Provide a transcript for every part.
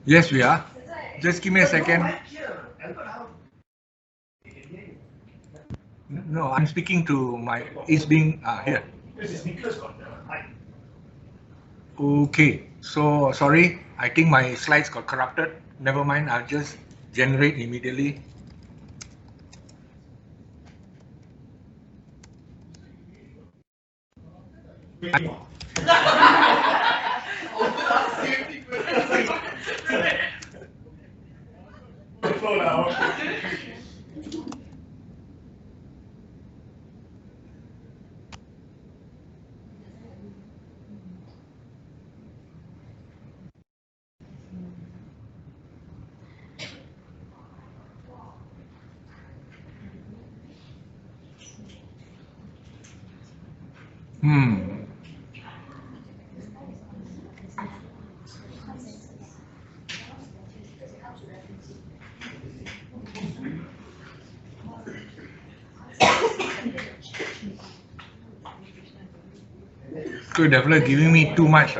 Yes, we are. Just give me a second. No, I'm speaking to my. It's being here. Okay, so sorry. I think my slides got corrupted. Never mind. I'll just generate immediately. Good, definitely giving me too much.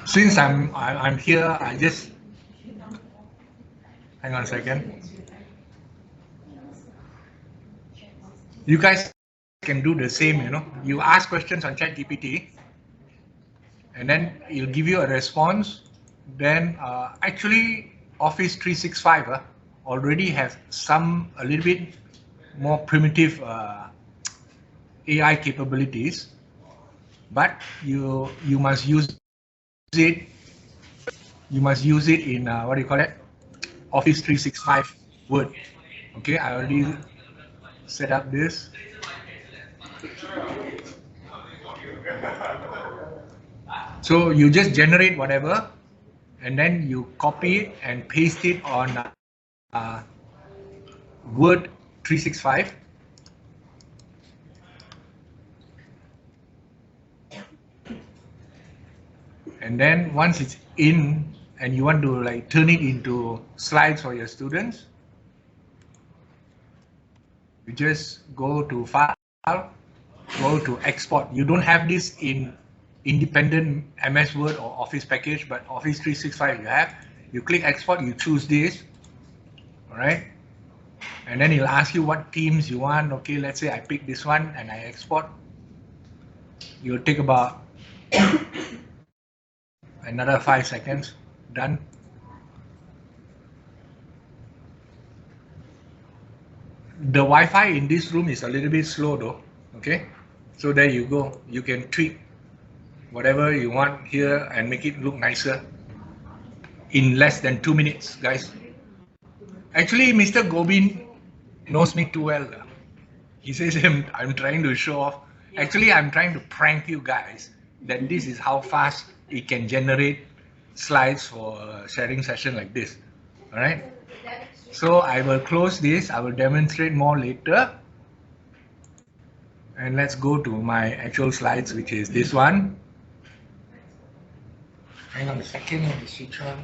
Since I'm here, I just hang on a second. You guys can do the same, you know. You ask questions on ChatGPT, and then it'll give you a response. Then actually, Office 365 already has a little bit more primitive AI capabilities, but you must use it you must use it in what do you call it? Office 365 Word. Okay, I already set up this. So you just generate whatever, and then you copy it and paste it on Word 365. And then once it's in and you want to like turn it into slides for your students, you just go to File, go to Export. You don't have this in independent MS Word or Office package, but Office 365 you have. You click Export, you choose this, all right? And then it'll ask you what themes you want. Okay, let's say I pick this one and I export. You'll take about another 5 seconds. Done. The Wi-Fi in this room is a little bit slow though. Okay, so there you go. You can tweak whatever you want here and make it look nicer in less than 2 minutes, guys. Actually, Mr. Gobin knows me too well. He says I'm trying to show off. Actually, I'm trying to prank you guys that this is how fast it can generate slides for a sharing session like this. All right. So I will close this. I will demonstrate more later. And let's go to my actual slides, which is this one. Hang on a second, let me switch on.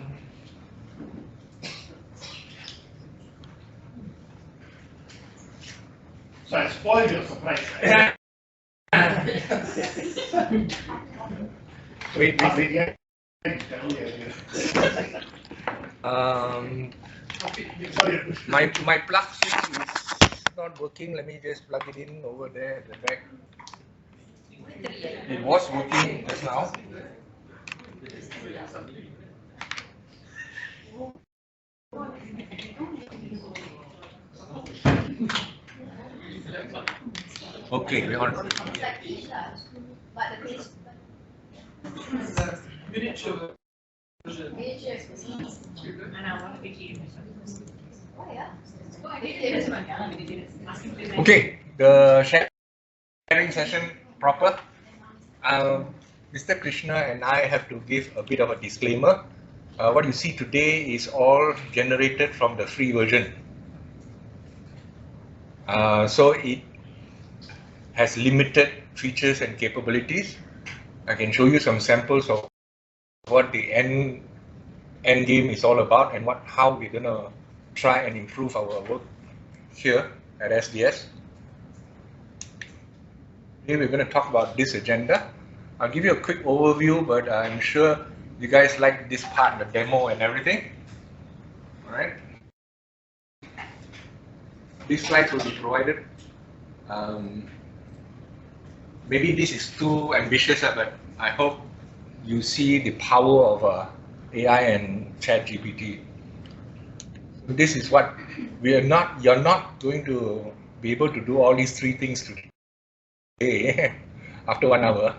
So I spoiled your surprise. Wait. My plug switch is not working. Let me just plug it in over there at the back. It was working just now. Okay, we're on. Okay, the sharing session proper. Mr. Krishna and I have to give a bit of a disclaimer. What you see today is all generated from the free version. So it has limited features and capabilities. I can show you some samples of what the end game is all about and how we're gonna try and improve our work here at SDS. Today we're going to talk about this agenda. I'll give you a quick overview, but I'm sure you guys like this part, the demo and everything. All right. These slides will be provided. Maybe this is too ambitious, but I hope you see the power of AI and ChatGPT. So this is what you're not going to be able to do all these three things today after 1 hour,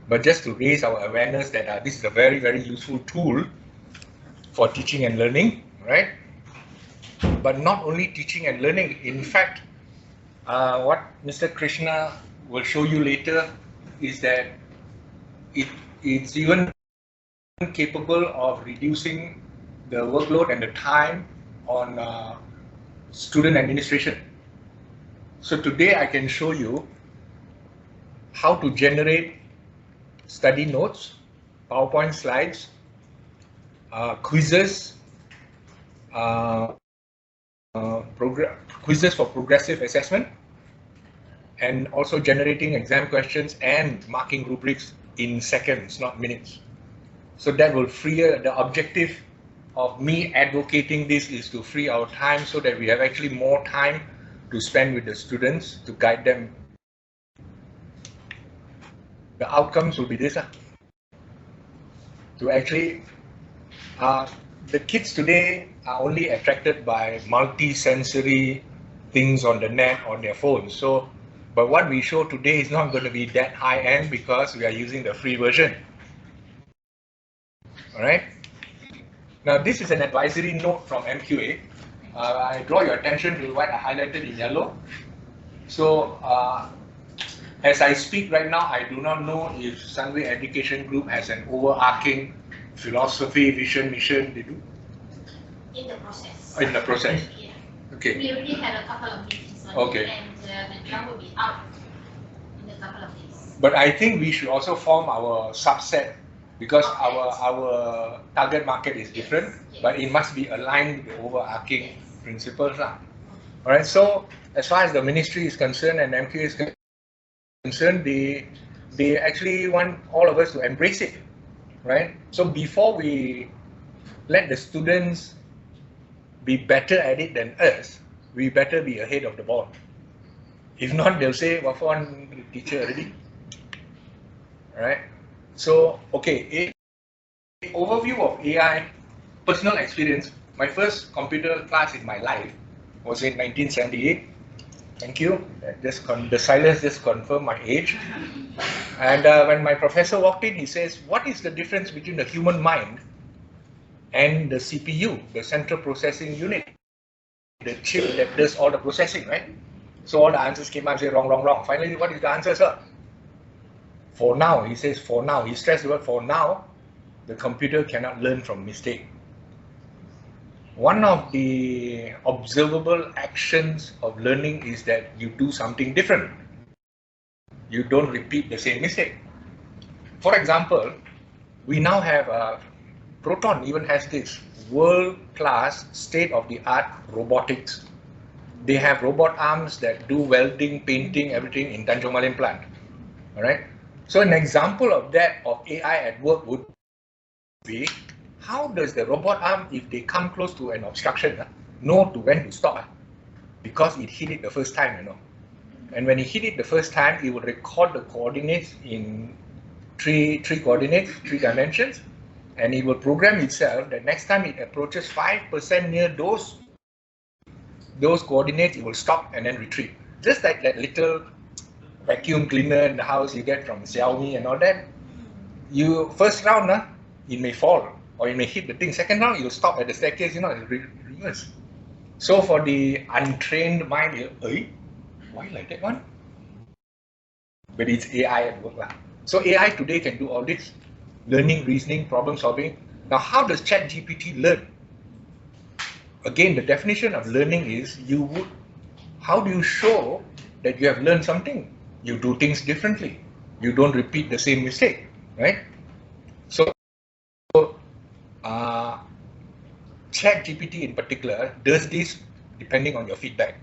but just to raise our awareness that this is a very, very useful tool for teaching and learning, right? But not only teaching and learning. In fact, what Mr. Krishna will show you later is that it's even capable of reducing the workload and the time on student administration. So today I can show you how to generate study notes, PowerPoint slides, quizzes, quizzes for progressive assessment, and also generating exam questions and marking rubrics in seconds, not minutes. So that will free the objective of me advocating this is to free our time so that we have actually more time to spend with the students to guide them. The outcomes will be this. To actually, the kids today are only attracted by multi-sensory things on the net, on their phones. So, but what we show today is not going to be that high-end because we are using the free version. All right. Now, this is an advisory note from MQA. I draw your attention to what I highlighted in yellow. So, as I speak right now, I do not know if Sunway Education Group has an overarching philosophy, vision, mission. They do? In the process. In the process. Yeah. Okay. We already had a couple of meetings on Okay. it, and the draft will be out in a couple of days. But I think we should also form our subset because our target market is different, Yes. but it must be aligned with the overarching principles. All right. So as far as the ministry is concerned and MQ is concerned, they actually want all of us to embrace it, right? So before we let the students be better at it than us, we better be ahead of the ball. If not, they'll say, what for one teacher already? Right? So, okay, overview of AI, personal experience. My first computer class in my life was in 1978. Thank you. The silence just confirmed my age. And when my professor walked in, he says, what is the difference between the human mind and the CPU, the central processing unit, the chip that does all the processing, right? So all the answers came out, say wrong, wrong, wrong. Finally, what is the answer, sir? For now, he says for now. He stressed the word for now, the computer cannot learn from mistake. One of the observable actions of learning is that you do something different. You don't repeat the same mistake. For example, we now have Proton even has this world-class, state-of-the-art robotics. They have robot arms that do welding, painting, everything in Tanjung Malin plant. All right. So an example of that, of AI at work, would be how does the robot arm, if they come close to an obstruction, know to when to stop? Because it hit it the first time, you know. And when it hit it the first time, it will record the coordinates in three coordinates, 3 dimensions, and it will program itself that next time it approaches 5% near those coordinates, it will stop and then retrieve. Just like that little vacuum cleaner in the house you get from Xiaomi and all that. You first round, it may fall or it may hit the thing. Second round, you'll stop at the staircase, you know, and reverse. So for the untrained mind, why like that one? But it's AI at work. So AI today can do all this. Learning, reasoning, problem solving. Now, how does ChatGPT learn? Again, the definition of learning is how do you show that you have learned something? You do things differently. You don't repeat the same mistake, right? So, ChatGPT in particular does this depending on your feedback.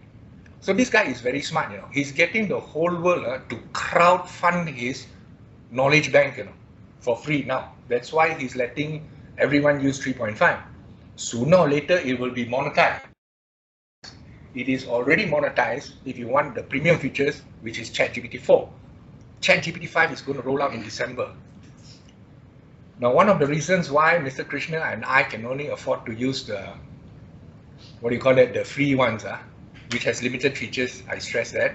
So this guy is very smart, you know. He's getting the whole world to crowdfund his knowledge bank, you know, for free now. That's why he's letting everyone use 3.5. Sooner or later, it will be monetized. It is already monetized if you want the premium features, which is ChatGPT 4. ChatGPT 5 is going to roll out in December. Now, one of the reasons why Mr. Krishna and I can only afford to use the, the free ones, which has limited features, I stress that,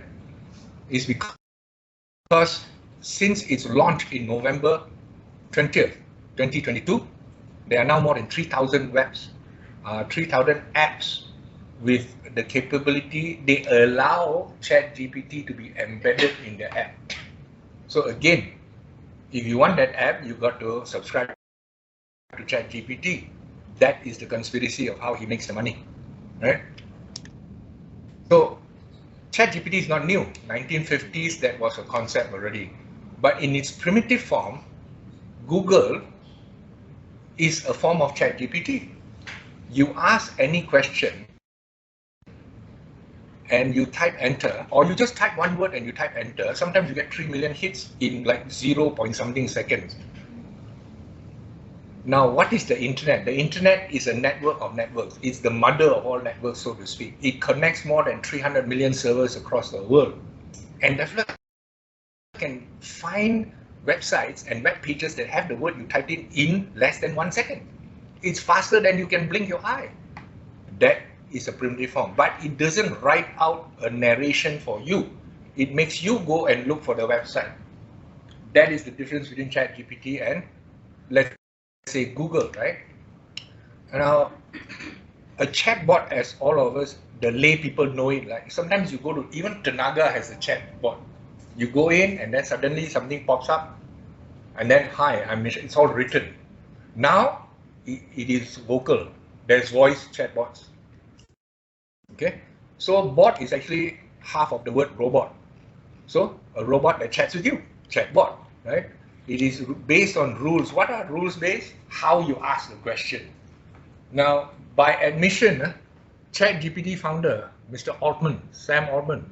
is because since its launch in November 20th, 2022, there are now more than 3,000 webs, 3,000 apps with the capability, they allow ChatGPT to be embedded in the app. So again, if you want that app, you've got to subscribe to ChatGPT. That is the conspiracy of how he makes the money, right? So ChatGPT is not new. 1950s, that was a concept already. But in its primitive form, Google is a form of ChatGPT. You ask any question and you type enter, or you just type one word and you type enter. Sometimes you get 3 million hits in like 0 point something seconds. Now, what is the internet? The internet is a network of networks. It's the mother of all networks, so to speak. It connects more than 300 million servers across the world. And developers can find websites and web pages that have the word you typed in less than 1 second. It's faster than you can blink your eye. That is a primitive form, but it doesn't write out a narration for you. It makes you go and look for the website. That is the difference between ChatGPT and, let's say, Google, right? Now, a chatbot, as all of us, the lay people know it. Like sometimes you go to, even Tenaga has a chatbot. You go in and then suddenly something pops up, and then hi, it's all written. Now it is vocal. There's voice chatbots. Okay, so bot is actually half of the word robot. So a robot that chats with you, chatbot, right? It is based on rules. What are rules based? How you ask the question. Now, by admission, ChatGPT founder, Mr. Altman, Sam Altman,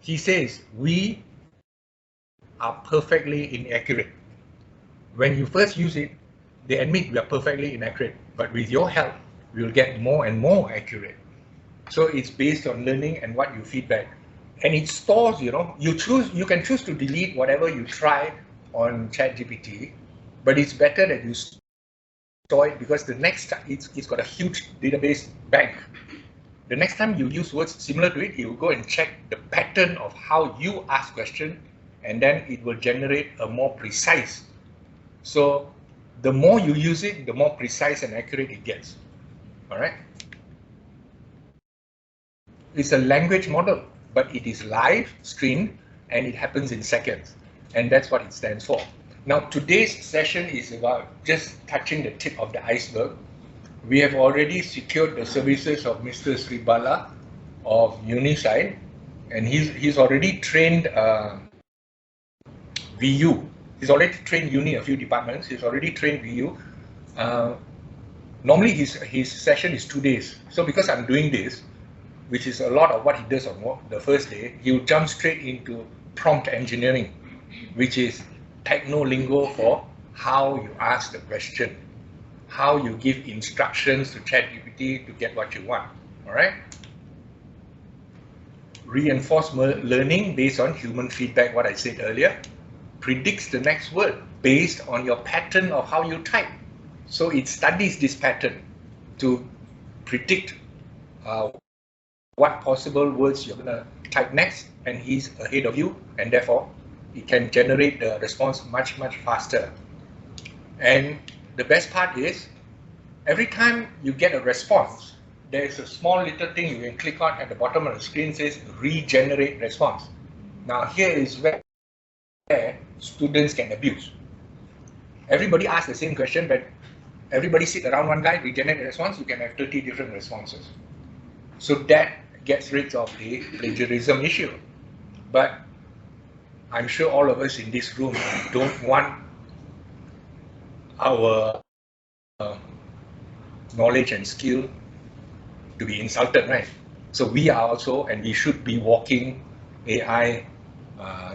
he says, we are perfectly inaccurate. When you first use it, they admit we are perfectly inaccurate, but with your help, we will get more and more accurate. So it's based on learning and what you feedback. And it stores, you can choose to delete whatever you try on ChatGPT, but it's better that you store it because the next time it's got a huge database bank. The next time you use words similar to it, you go and check the pattern of how you ask question, and then it will generate a more precise. So the more you use it, the more precise and accurate it gets. All right. It's a language model, but it is live streamed and it happens in seconds. And that's what it stands for. Now, today's session is about just touching the tip of the iceberg. We have already secured the services of Mr. Sribala of Uniside, and he's already trained VU. He's already trained Uni a few departments. He's already trained VU. Normally his session is 2 days. So because I'm doing this, which is a lot of what he does on the first day, he will jump straight into prompt engineering, which is techno lingo for how you ask the question, how you give instructions to ChatGPT to get what you want. All right. Reinforcement learning based on human feedback, what I said earlier, predicts the next word based on your pattern of how you type. So it studies this pattern to predict what possible words you're going to type next, and he's ahead of you, and therefore it can generate the response much, much faster. And the best part is, every time you get a response, there's a small little thing you can click on at the bottom of the screen, says regenerate response. Now here is where students can abuse. Everybody asks the same question, but everybody sit around one guy, regenerate a response, you can have 30 different responses. So that gets rid of the plagiarism issue. But I'm sure all of us in this room don't want our knowledge and skill to be insulted, right? So we are also, and we should be walking AI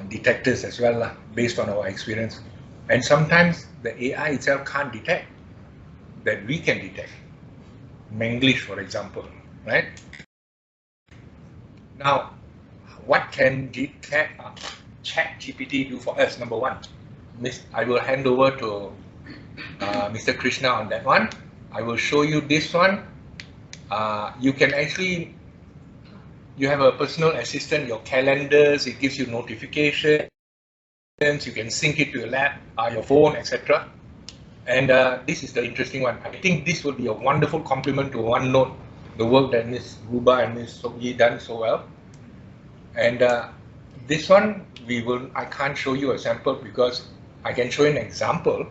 detectors as well, based on our experience. And sometimes the AI itself can't detect that we can detect. Manglish, for example, right? Now, what can ChatGPT do for us? Number one, I will hand over to Mr. Krishna on that one. I will show you this one. You can actually, you have a personal assistant, your calendars, it gives you notifications, you can sync it to your lap, your phone, etc. And this is the interesting one. I think this will be a wonderful complement to OneNote, the work that Ms. Ruba and Ms. Sokyi done so well. And this one, I can't show you a sample because I can show you an example,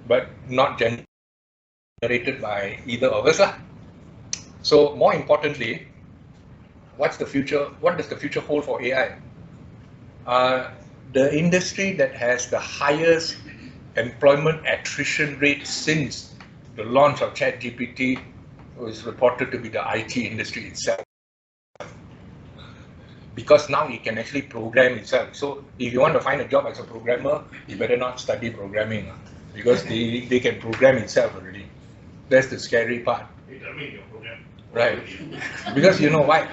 but not generated by either of us. So more importantly, what's the future? What does the future hold for AI? The industry that has the highest employment attrition rate since the launch of ChatGPT was reported to be the IT industry itself. Because now it can actually program itself. So if you want to find a job as a programmer, you better not study programming, because they can program itself already. That's the scary part. Determine your program. Right. Because you know why?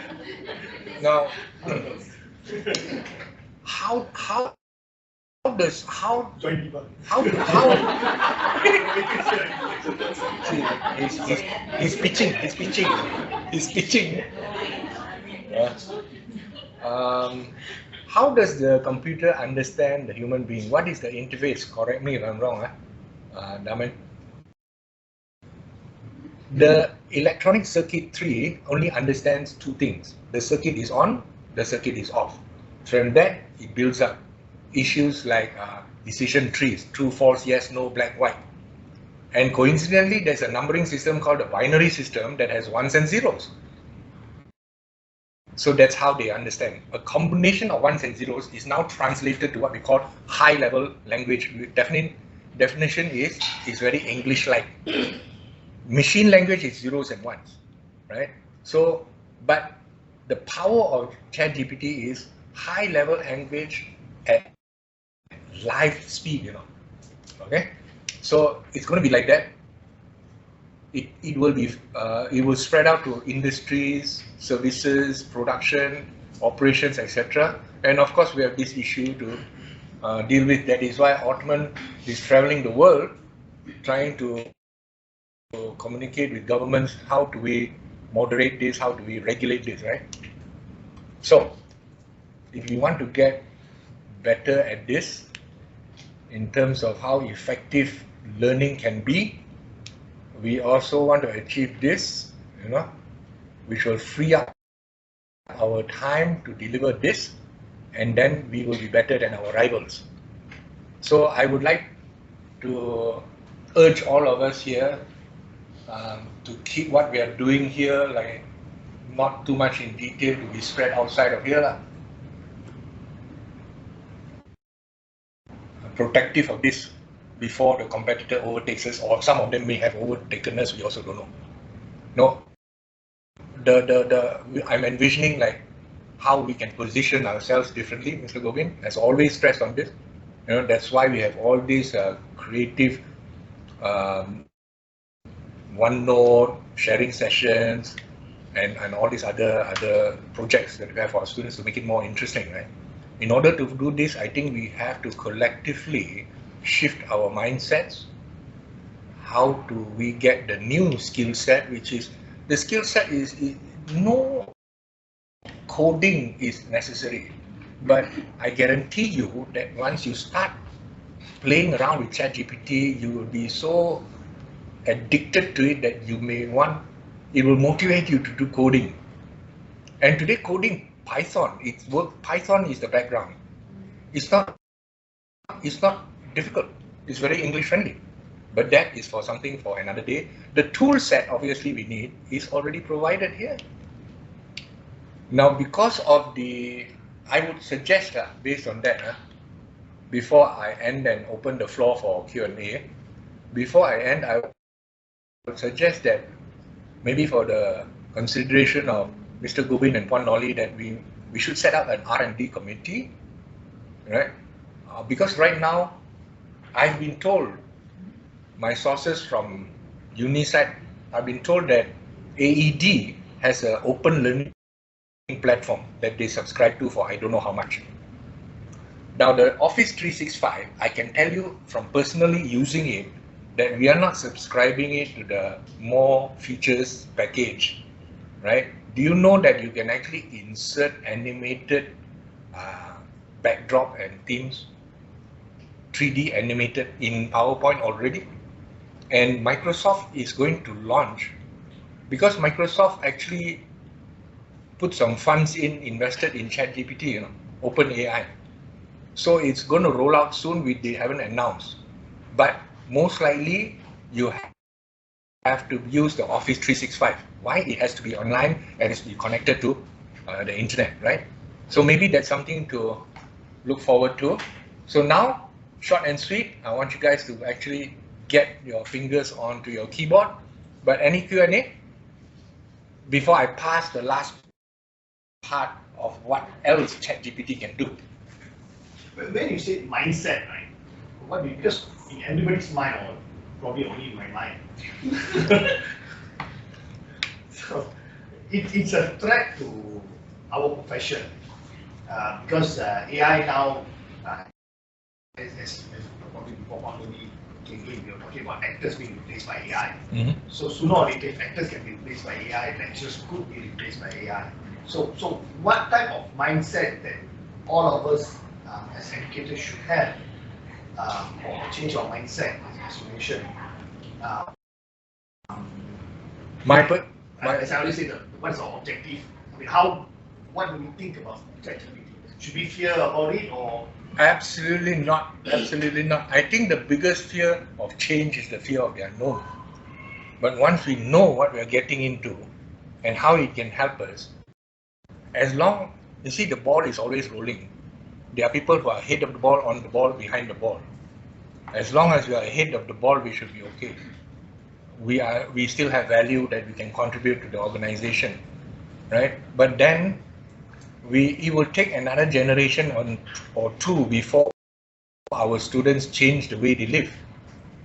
Now, how he's pitching. How does the computer understand the human being? What is the interface? Correct me if I'm wrong, Daman. The electronic circuitry only understands two things. The circuit is on, the circuit is off. From that, it builds up issues like decision trees, true, false, yes, no, black, white. And coincidentally, there's a numbering system called a binary system that has ones and zeros. So that's how they understand. A combination of ones and zeros is now translated to what we call high-level language. Definition is very English-like. Machine language is zeros and ones, right? So, but the power of ChatGPT is high-level language at live speed, okay? So it's going to be like that. It will spread out to industries, services, production, operations, etc. And of course, we have this issue to deal with. That is why Ottoman is traveling the world, trying to communicate with governments. How do we moderate this? How do we regulate this? Right. So, if you want to get better at this, in terms of how effective learning can be, we also want to achieve this, which will free up our time to deliver this, and then we will be better than our rivals. So I would like to urge all of us here to keep what we are doing here, like not too much in detail, to be spread outside of here. Protective of this before the competitor overtakes us, or some of them may have overtaken us, we also don't know. No, I'm envisioning like how we can position ourselves differently. Mr. Govind has always stressed on this. That's why we have all these creative OneNote sharing sessions and all these other projects that we have for our students to make it more interesting, right? In order to do this, I think we have to collectively shift our mindsets. How do we get the new skill set, which is, the skill set is no coding is necessary, but I guarantee you that once you start playing around with ChatGPT, you will be so addicted to it that it will motivate you to do coding. And today coding, Python is the background. It's not difficult. It's very English friendly, but that is for something for another day. The tool set obviously we need is already provided here. Now, because of I would suggest based on that, before I end and open the floor for Q&A, before I end, I would suggest that maybe for the consideration of Mr. Govind and Puan Nolly, that we should set up an R&D committee, right? Because right now, I've been told, my sources from UNICEF, I've been told that AED has an open learning platform that they subscribe to for I don't know how much. Now the Office 365, I can tell you from personally using it that we are not subscribing it to the more features package, right? Do you know that you can actually insert animated backdrop and themes, 3D animated in PowerPoint already? And Microsoft is going to launch, because Microsoft actually put some funds invested in ChatGPT, OpenAI. So it's going to roll out soon. They haven't announced, but most likely you have to use the Office 365. Why? It has to be online and it has to be connected to the internet, right? So maybe that's something to look forward to. So now, short and sweet, I want you guys to actually get your fingers onto your keyboard. But any Q&A before I pass the last part of what else ChatGPT can do. When you say mindset, right? What because in everybody's mind, or probably only in my mind. So it's a threat to our profession because AI now, as probably before we were talking about actors being replaced by AI. Mm-hmm. So sooner or later, if actors can be replaced by AI, lecturers could be replaced by AI. So what type of mindset that all of us as educators should have, or change our mindset, as you mentioned, As I always say, what is our objective? I mean, what do we think about ChatGPT? Should we fear about it or? Absolutely not. Absolutely not. I think the biggest fear of change is the fear of the unknown. But once we know what we are getting into and how it can help us, as long, you see, the ball is always rolling. There are people who are ahead of the ball, on the ball, behind the ball. As long as we are ahead of the ball, we should be okay. We still have value that we can contribute to the organization, right? But then it will take another generation or two before our students change the way they live,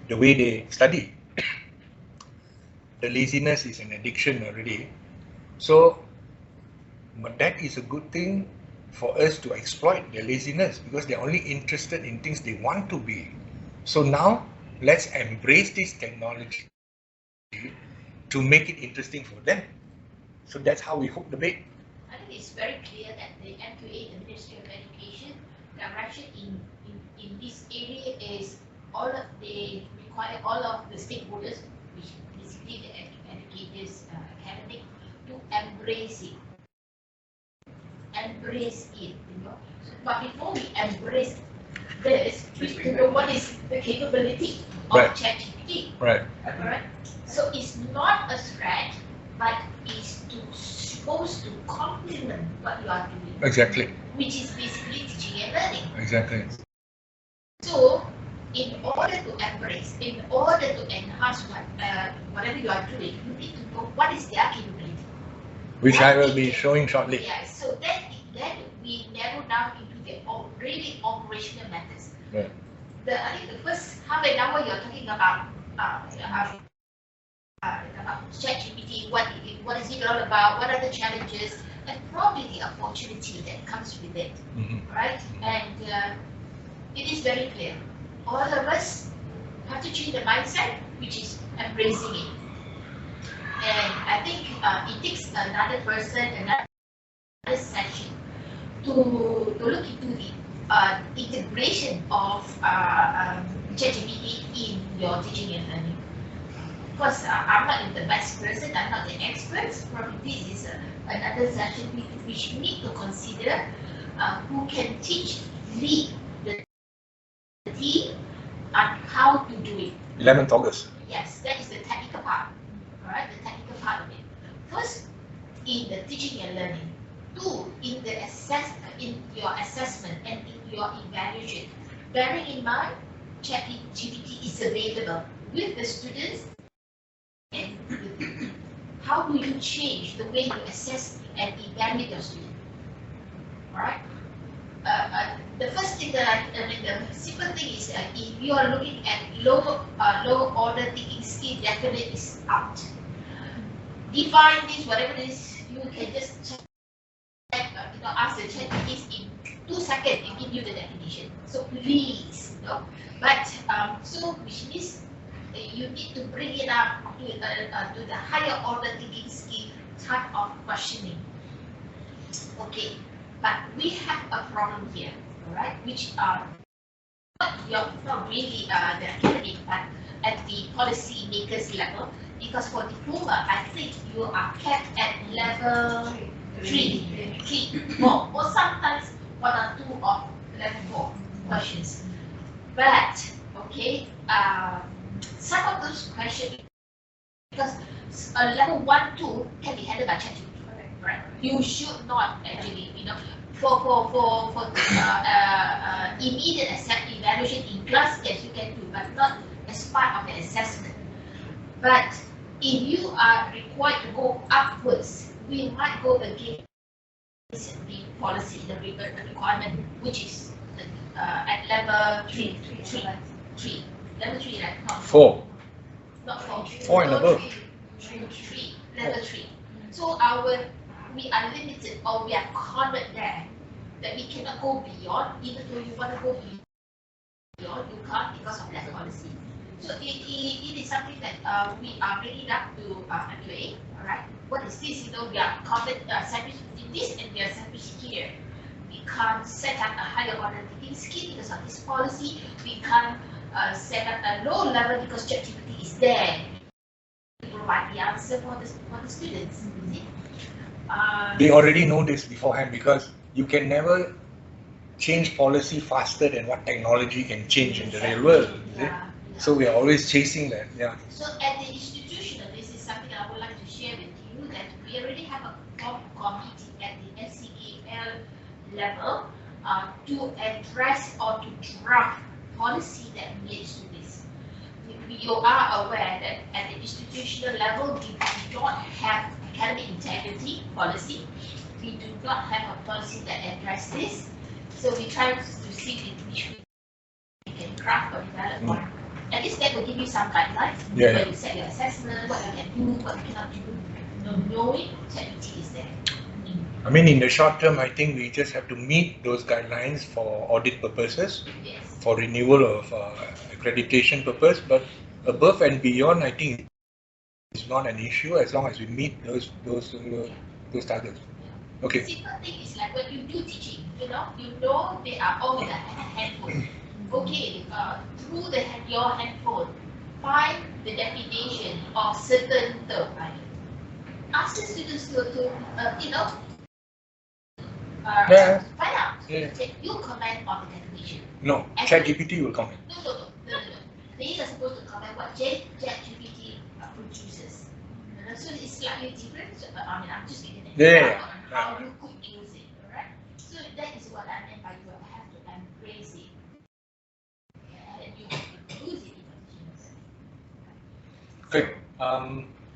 the way they study. The laziness is an addiction already. So, but that is a good thing for us to exploit their laziness because they're only interested in things they want to be. So now let's embrace this technology to make it interesting for them. So that's how we hook the bait. I think it's very clear that the MQA, the Ministry of Education, direction in this area is they require all of the stakeholders, which basically the educators, academic, to embrace it. Embrace it, you know. But before we embrace this, we need to know what is the capability of Right. ChatGPT. Right. Right? So it's not a threat, but it's supposed to complement what you are doing. Exactly. Which is basically teaching and learning. Exactly. So, in order to embrace, in order to enhance whatever you are doing, you need to know what is their capability. Which I will be showing shortly. Yeah, so then we narrow down into the really operational methods. Right. I think the first half an hour you're talking about ChatGPT, what is it all about, what are the challenges, and probably the opportunity that comes with it, right? And it is very clear. All of us have to change the mindset, which is embracing it. And I think it takes another person, another session to look into the integration of ChatGPT in your teaching and learning. Of course, I'm not the best person, I'm not the expert. Probably this is another session which we need to consider who can lead the team on how to do it. 11th August. Yes, that is the technical part. Alright, the technical part of it. First, in the teaching and learning. Two, in your assessment and in your evaluation. Bearing in mind, ChatGPT is available with the students and with you. How do you change the way you assess and evaluate your student? Alright? The first thing the simple thing is if you are looking at low order thinking skill, definitely is out. Define this, whatever it is, you can just check, ask the ChatGPT in 2 seconds and give you the definition. So please, but which means you need to bring it up to the higher order thinking skill type of questioning. Okay, but we have a problem here, all right, which are not really the academic, but at the policy makers level. Because for diploma, I think you are kept at level 3 more, or sometimes 1 or 2 of level 4 questions. But okay, some of those questions, because level 1, 2 can be handled by ChatGPT. Right. You should not actually, for immediate evaluation in class, yes, you can do, but not as part of the assessment. But if you are required to go upwards, we might go against the policy, the requirement, which is at level 3. Level 3, right? Not 4. Not 4. 4 and above. 3. Level 3. So we are limited, or we are cornered there, that we cannot go beyond. Even though you want to go beyond, you can't because of that policy. So it is something that we are bringing up to MQA. All right, what is this? We are cornered, sandwiched between this, and we are sandwiched here. We can't set up a higher order thinking skill because of this policy. We can't set up a low level because ChatGPT is there. provide the answer for the students. You see? They already know this beforehand because you can never change policy faster than what technology can change in the real world. Yeah. So we are always chasing that. Yeah. So at the institutional, this is something I would like to share with you that we already have a committee at the SCAL level to address or to draft policy that relates to this. You are aware that at the institutional level, we do not have academic integrity policy. We do not have a policy that addresses this. So we try to see which we can craft or develop one. At least that will give you some guidelines where you set your assessment, what you can do, what you cannot do. Knowing ChatGPT is there. I mean, in the short term, I think we just have to meet those guidelines for audit purposes, Yes. for renewal of accreditation purpose. But above and beyond, I think it's not an issue as long as we meet those targets. Okay. The simple thing is like when you do teaching, you know they are all in a handphone. Okay, through your handphone, find the definition of certain term. Ask the students to find out. Yeah. You comment on the definition. No, ChatGPT will comment. No. They are supposed to comment what ChatGPT produces. So it's slightly different. I mean, I'm just giving an example on how you could use it. Alright. So that is what I meant by you have to embrace it. And you have to use it in Okay.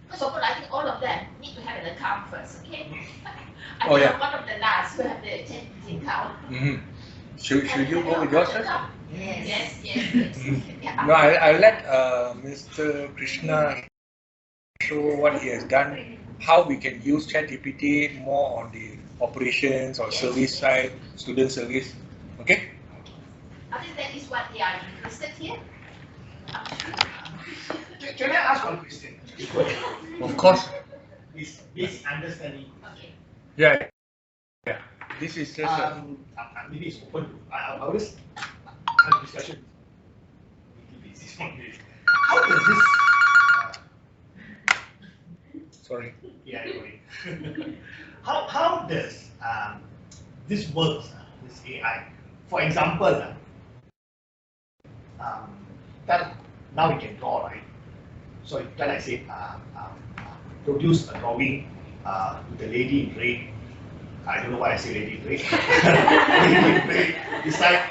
First of all, I think all of them need to have an account first, okay? I Oh, think yeah. I'm one of the last who have the ChatGPT account. Should you go with yours first? Yes. Yeah. No, I'll let Mr. Krishna show what he has done, how we can use ChatGPT more on the operations or service side, student service. Okay? I think that is what they are interested here. Can I ask one question? Of course. This understanding. Okay. Yeah. This is just Maybe it's open. I always have discussion with basis on this. How does this? sorry. Yeah, anyway. How does this works? This AI, for example, that now we can draw, right? So then I said, produce a drawing with a lady in red. I don't know why I say lady in red. Lady in red beside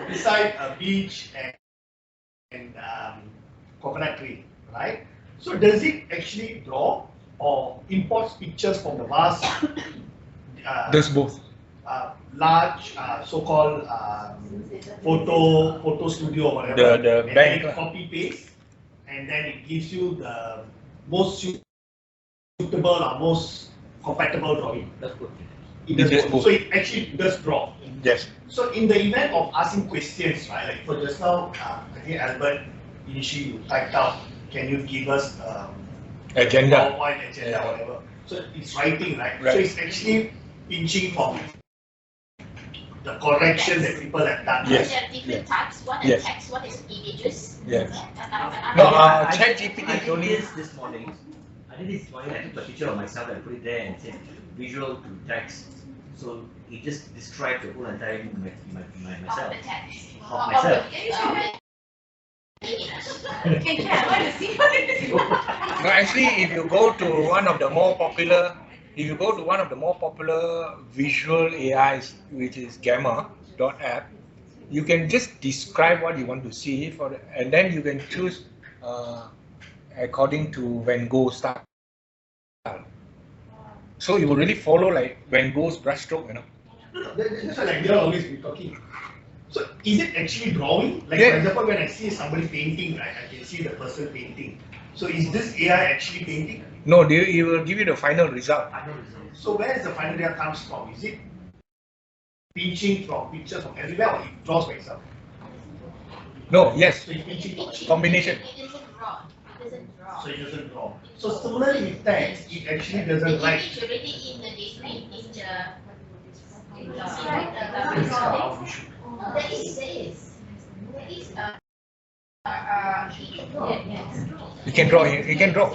beside a beach and coconut tree, right? So does it actually draw or imports pictures from the vast, There's both. large so-called photo studio or whatever, The and bank. then it copy paste, and then it gives you the most suitable or most compatible drawing. That's good. It does does both. both. So it actually does draw. Yes. So in the event of asking questions, right, like for just now, I think Albert initially you typed out, can you give us Agenda. PowerPoint agenda, Yeah. whatever. So it's writing, right? Right. So it's actually pinching from the correction that people have done. Yes. There are different types. One is Yes. text, one is images. Yes. No, ChatGPT I is did only. this morning. I took a picture of myself and put it there and said visual to text. So it just described the whole entire myself. the text. Of myself. No, actually, if you go to one of the more popular, visual AIs, which is Gamma.app, you can just describe what you want to see and then you can choose according to Van Gogh style. So you will really follow like Van Gogh's brushstroke, That's why like we are always be talking. So is it actually drawing? Like Yeah. for example, when I see somebody painting, right, I can see the person painting. So is this AI actually painting? No, it will give you the final result. I know results. So where is the final data comes from? Is it pinching from pictures from everywhere or it draws by itself? No, yes, So it's pinching from combination. It doesn't draw. It doesn't draw. so it doesn't draw. So similarly with text, it actually doesn't The write. image already in the How we should. there is You can draw. You can draw.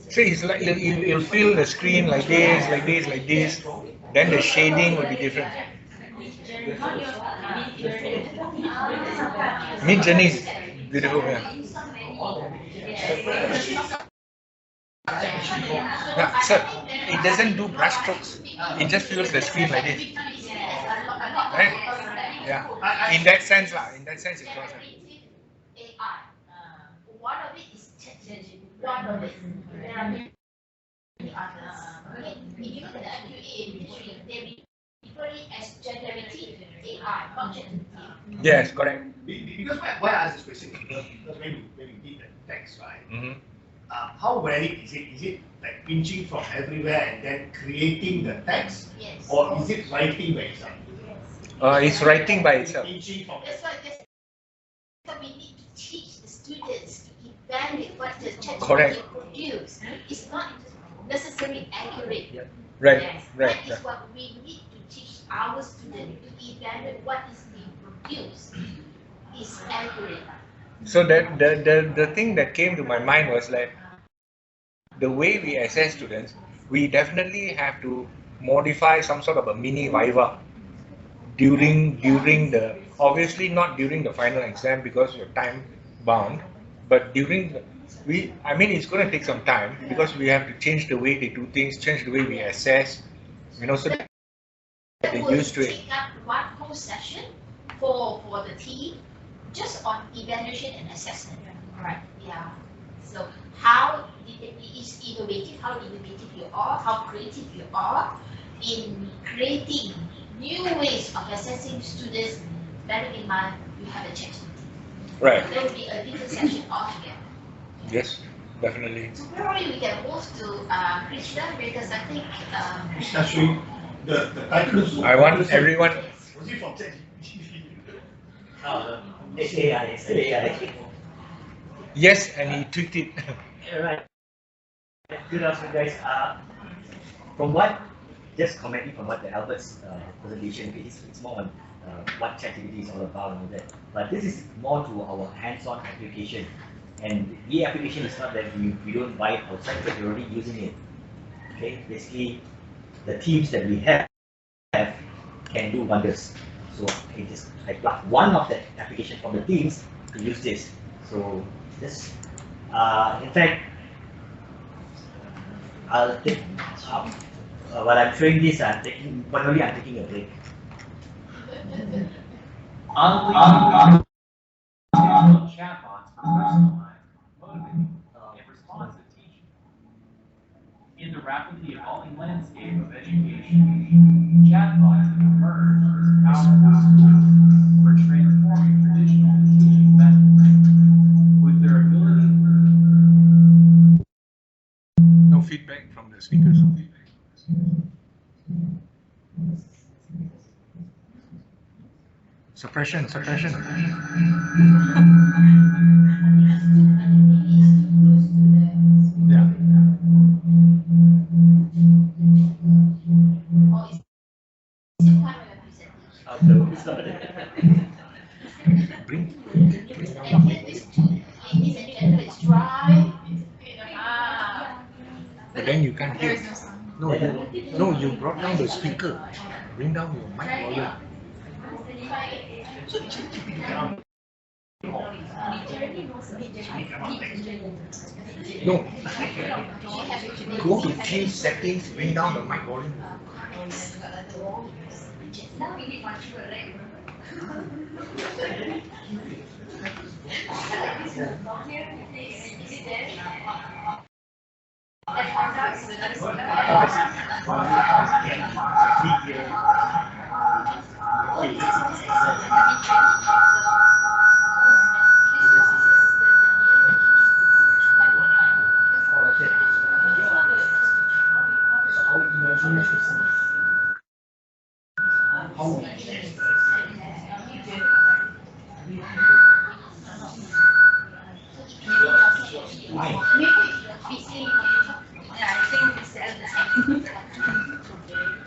So it's like you'll fill the screen like this, like this, like this. Then the shading will be different. Mid journey is beautiful. Yeah. Yeah, sir. It doesn't do brush strokes. It just fills the screen like this. Right? Yeah. In that sense, lah. In that sense, it was. AI. One of it is ChatGPT. One of it. There are many others. If you look at the MQA industry, they refer it as generative AI, not ChatGPT. Yes, correct. Because why I ask this question? Because when you did the text, right? Mm-hmm. How varied is it? Is it like pinching from everywhere and then creating the text? Yes. Or is it writing by itself? It's writing by itself. Pinching from That's why we need to teach the students to evaluate what the Correct. ChatGPT produce. It's not necessarily accurate. Right, Yes. right, That is right. what we need to teach our students to evaluate what is being produced is accurate. So that the thing that came to my mind was like the way we assess students, we definitely have to modify some sort of a mini viva during the, obviously not during the final exam because you're time bound, but during the, I mean it's going to take some time because we have to change the way they do things, change the way we assess, so that they're used to it. Take up one whole session for the team just on evaluation and assessment. Right. Yeah. So how is innovative, how innovative you are, how creative you are in creating new ways of assessing students, bearing in mind you have a ChatGPT. Right. There will be a different session altogether. Yes, definitely. So probably we can move to Krishna because I think Krishna showing the title. I want everyone. Was it from ChatGPT? It's AI. It's AI. Yes, and he tweaked it. Right. Good afternoon, guys. From what, just commenting from what the Albert's presentation, it's more on what ChatGPT is all about and all that. But this is more to our hands-on application. And the application is not that we don't buy it outside, but we're already using it. Okay, basically, the teams that we have can do wonders. So I plug one of the application from the teams to use this. So this, in fact, I'll take while I'm showing this, I'm taking a break. Chatbots for personalized, motivating, and responsive teaching. In the rapidly evolving landscape of education, chatbots have emerged as powerful tools for transforming traditional teaching methods. With their ability No feedback from the speakers. Suppression. Yeah. Oh, it's time Bring. ladies and gentlemen, it's dry. But then you can't hear. No, you brought down the speaker. Bring down your mic volume. So ChatGPT cannot. No. Go to team settings, bring down the mic volume.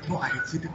No, I exited.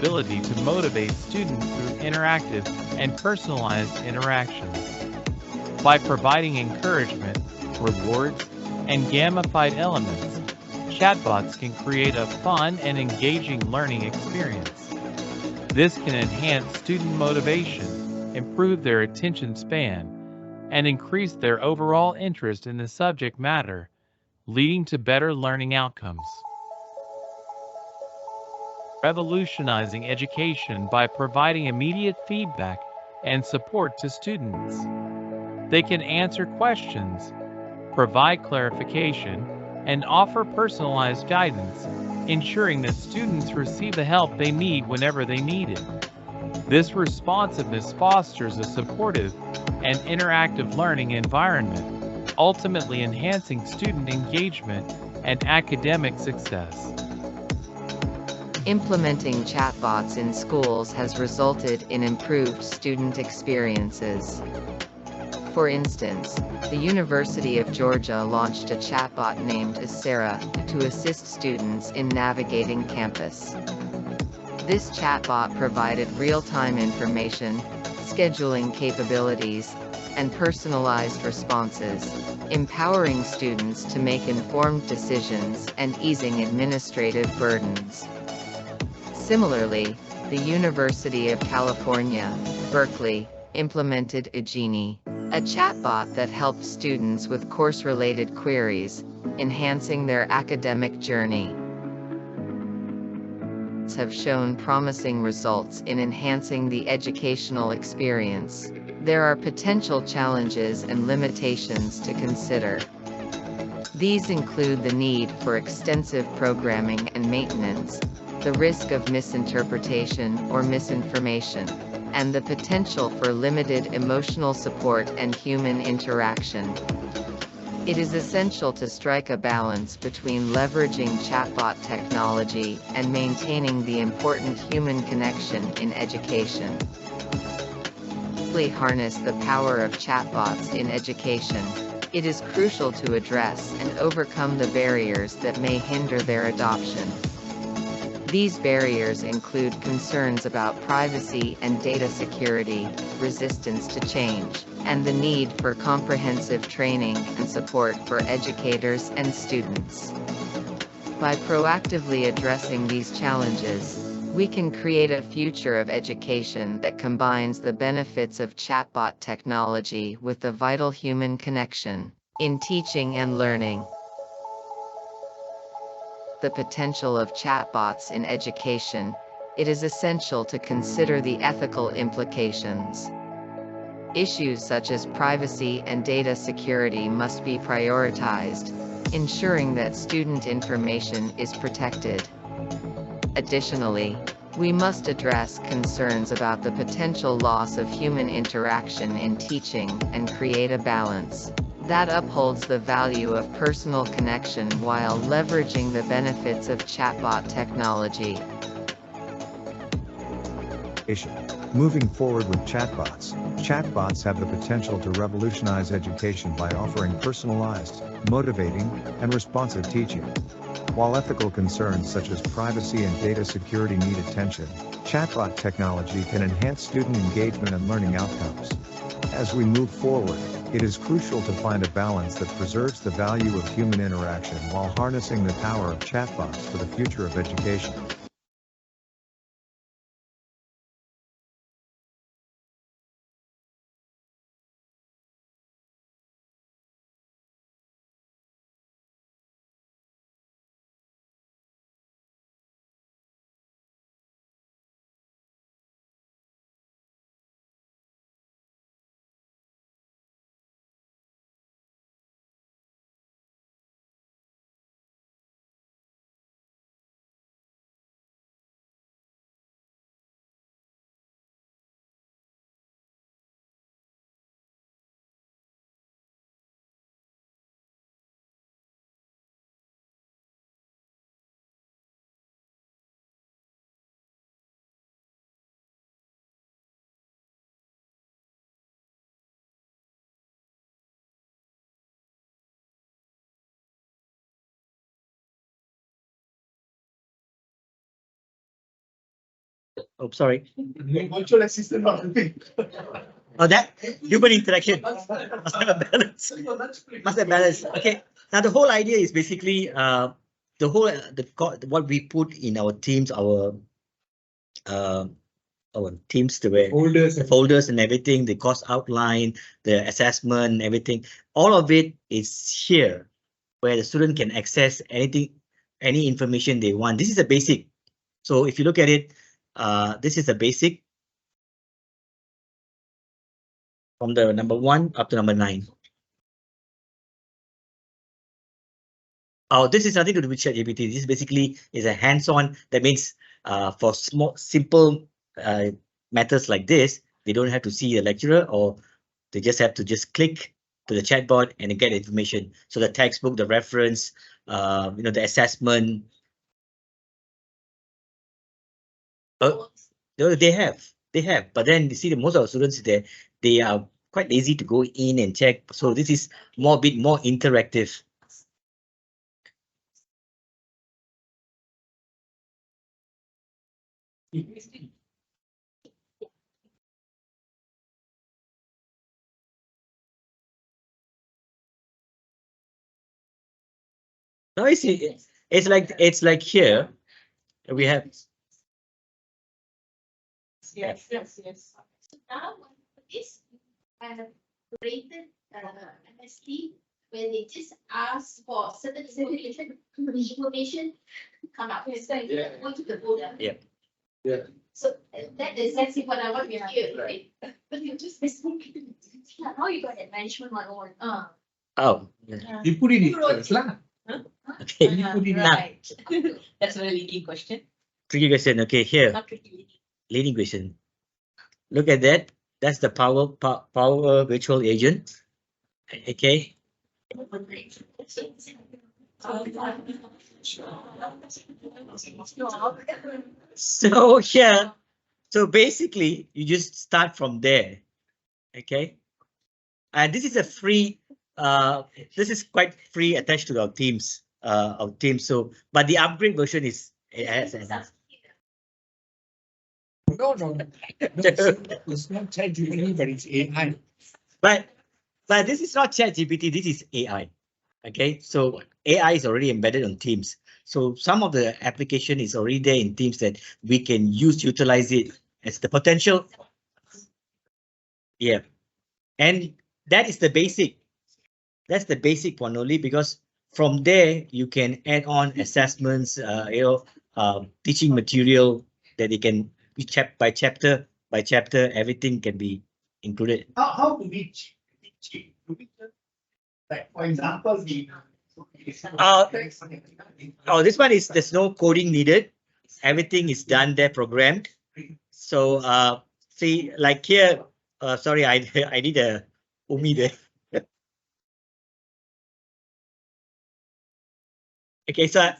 ability to motivate students through interactive and personalized interactions. By providing encouragement, rewards, and gamified elements, chatbots can create a fun and engaging learning experience. This can enhance student motivation, improve their attention span, and increase their overall interest in the subject matter, leading to better learning outcomes. Revolutionizing education by providing immediate feedback and support to students. They can answer questions, provide clarification, and offer personalized guidance, ensuring that students receive the help they need whenever they need it. This responsiveness fosters a supportive and interactive learning environment, ultimately enhancing student engagement and academic success. Implementing chatbots in schools has resulted in improved student experiences. For instance, the University of Georgia launched a chatbot named Sarah to assist students in navigating campus. This chatbot provided real-time information, scheduling capabilities, and personalized responses, empowering students to make informed decisions and easing administrative burdens. Similarly, the University of California, Berkeley, implemented Genie, a chatbot that helped students with course-related queries, enhancing their academic journey. Have shown promising results in enhancing the educational experience. There are potential challenges and limitations to consider. These include the need for extensive programming and maintenance, the risk of misinterpretation or misinformation, and the potential for limited emotional support and human interaction. It is essential to strike a balance between leveraging chatbot technology and maintaining the important human connection in education. To harness the power of chatbots in education, it is crucial to address and overcome the barriers that may hinder their adoption. These barriers include concerns about privacy and data security, resistance to change, and the need for comprehensive training and support for educators and students. By proactively addressing these challenges, we can create a future of education that combines the benefits of chatbot technology with the vital human connection in teaching and learning. The potential of chatbots in education, it is essential to consider the ethical implications. Issues such as privacy and data security must be prioritized, ensuring that student information is protected. Additionally, we must address concerns about the potential loss of human interaction in teaching and create a balance that upholds the value of personal connection while leveraging the benefits of chatbot technology. Moving forward with chatbots, chatbots have the potential to revolutionize education by offering personalized, motivating, and responsive teaching. While ethical concerns such as privacy and data security need attention, chatbot technology can enhance student engagement and learning outcomes. As we move forward, it is crucial to find a balance that preserves the value of human interaction while harnessing the power of chatbots for the future of education. Oh, sorry. Virtual assistant or something. Oh, that human interaction must have a balance. Must have balance. Okay. Now the whole idea is basically the whole what we put in our teams, our teams, the folders and everything, the course outline, the assessment, everything. All of it is here, where the student can access anything, any information they want. This is a basic. So if you look at it, this is a basic from the number 1 up to number 9. Oh, this is nothing to do with ChatGPT. This basically is a hands-on. That means for small, simple matters like this, they don't have to see a lecturer, or they just have to just click to the chatbot and get information. So the textbook, the reference, the assessment. They have. But then you see, most of the students there, they are quite lazy to go in and check. So this is a bit more interactive. No, it's like here we have. Yes. So now this rated MST, when they just ask for certain information, come up with go to the folder. Yeah. So that is exactly what I want to hear, right? But you just how you got that management 101? Oh. You put it in first lah. Okay. You put it in. Right. That's a leading question. Tricky question. Okay, here. Not tricky. Leading question. Look at that. That's the power virtual agent. Okay. So here, so basically you just start from there. Okay. And this is a free, this is quite free attached to our teams, So, but the upgrade version is No. It's not ChatGPT, but it's AI. But this is not ChatGPT, this is AI. Okay, so AI is already embedded on Teams. So some of the application is already there in Teams that we can utilize it as the potential. Yeah, and that is the basic. That's the basic one only, because from there you can add on assessments, teaching material that they can be by chapter, everything can be included. How do we teach? Like, for example, this one is, there's no coding needed. Everything is done there, programmed. So see, like here, sorry, I need a Umi there. Okay, so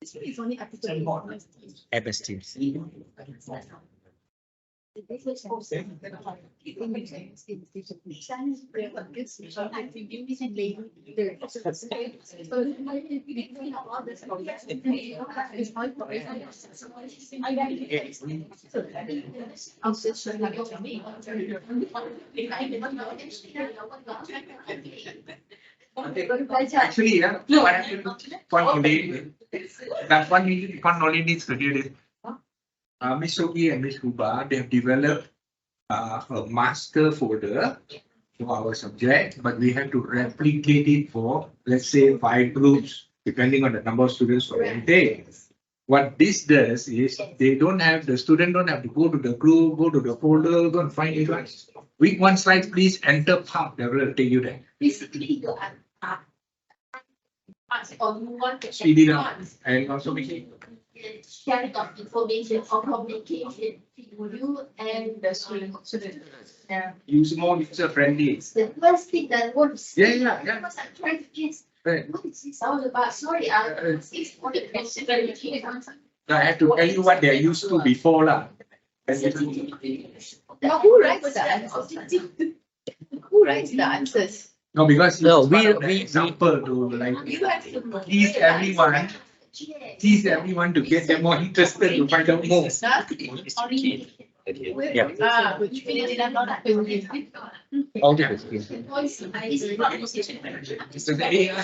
This one is only applicable to MS Teams. Actually, one only needs to do this. Miss Sogi and Miss Huba, they have developed a master folder for our subject, but we have to replicate it for, let's say, 5 groups, depending on the number of students for one day. What this does is the student don't have to go to the group, go to the folder, go and find it. Week 1 slides, please enter pub. They will take you there. Basically, you or you want to Speed it up and also make it. sharing of information or communication between you and the student. Yeah. Use more user friendly. The first thing that works. Yeah. Because I'm trying to guess Right. what is this all about. Sorry, it's for the question. I have to tell you what they're used to before lah. Now, who writes the answers? Who writes the answers? No, because No, it's part we- of the we- example to like You have to know. tease everyone to get them more interested to find out more. Yeah. All the skills. So the AI,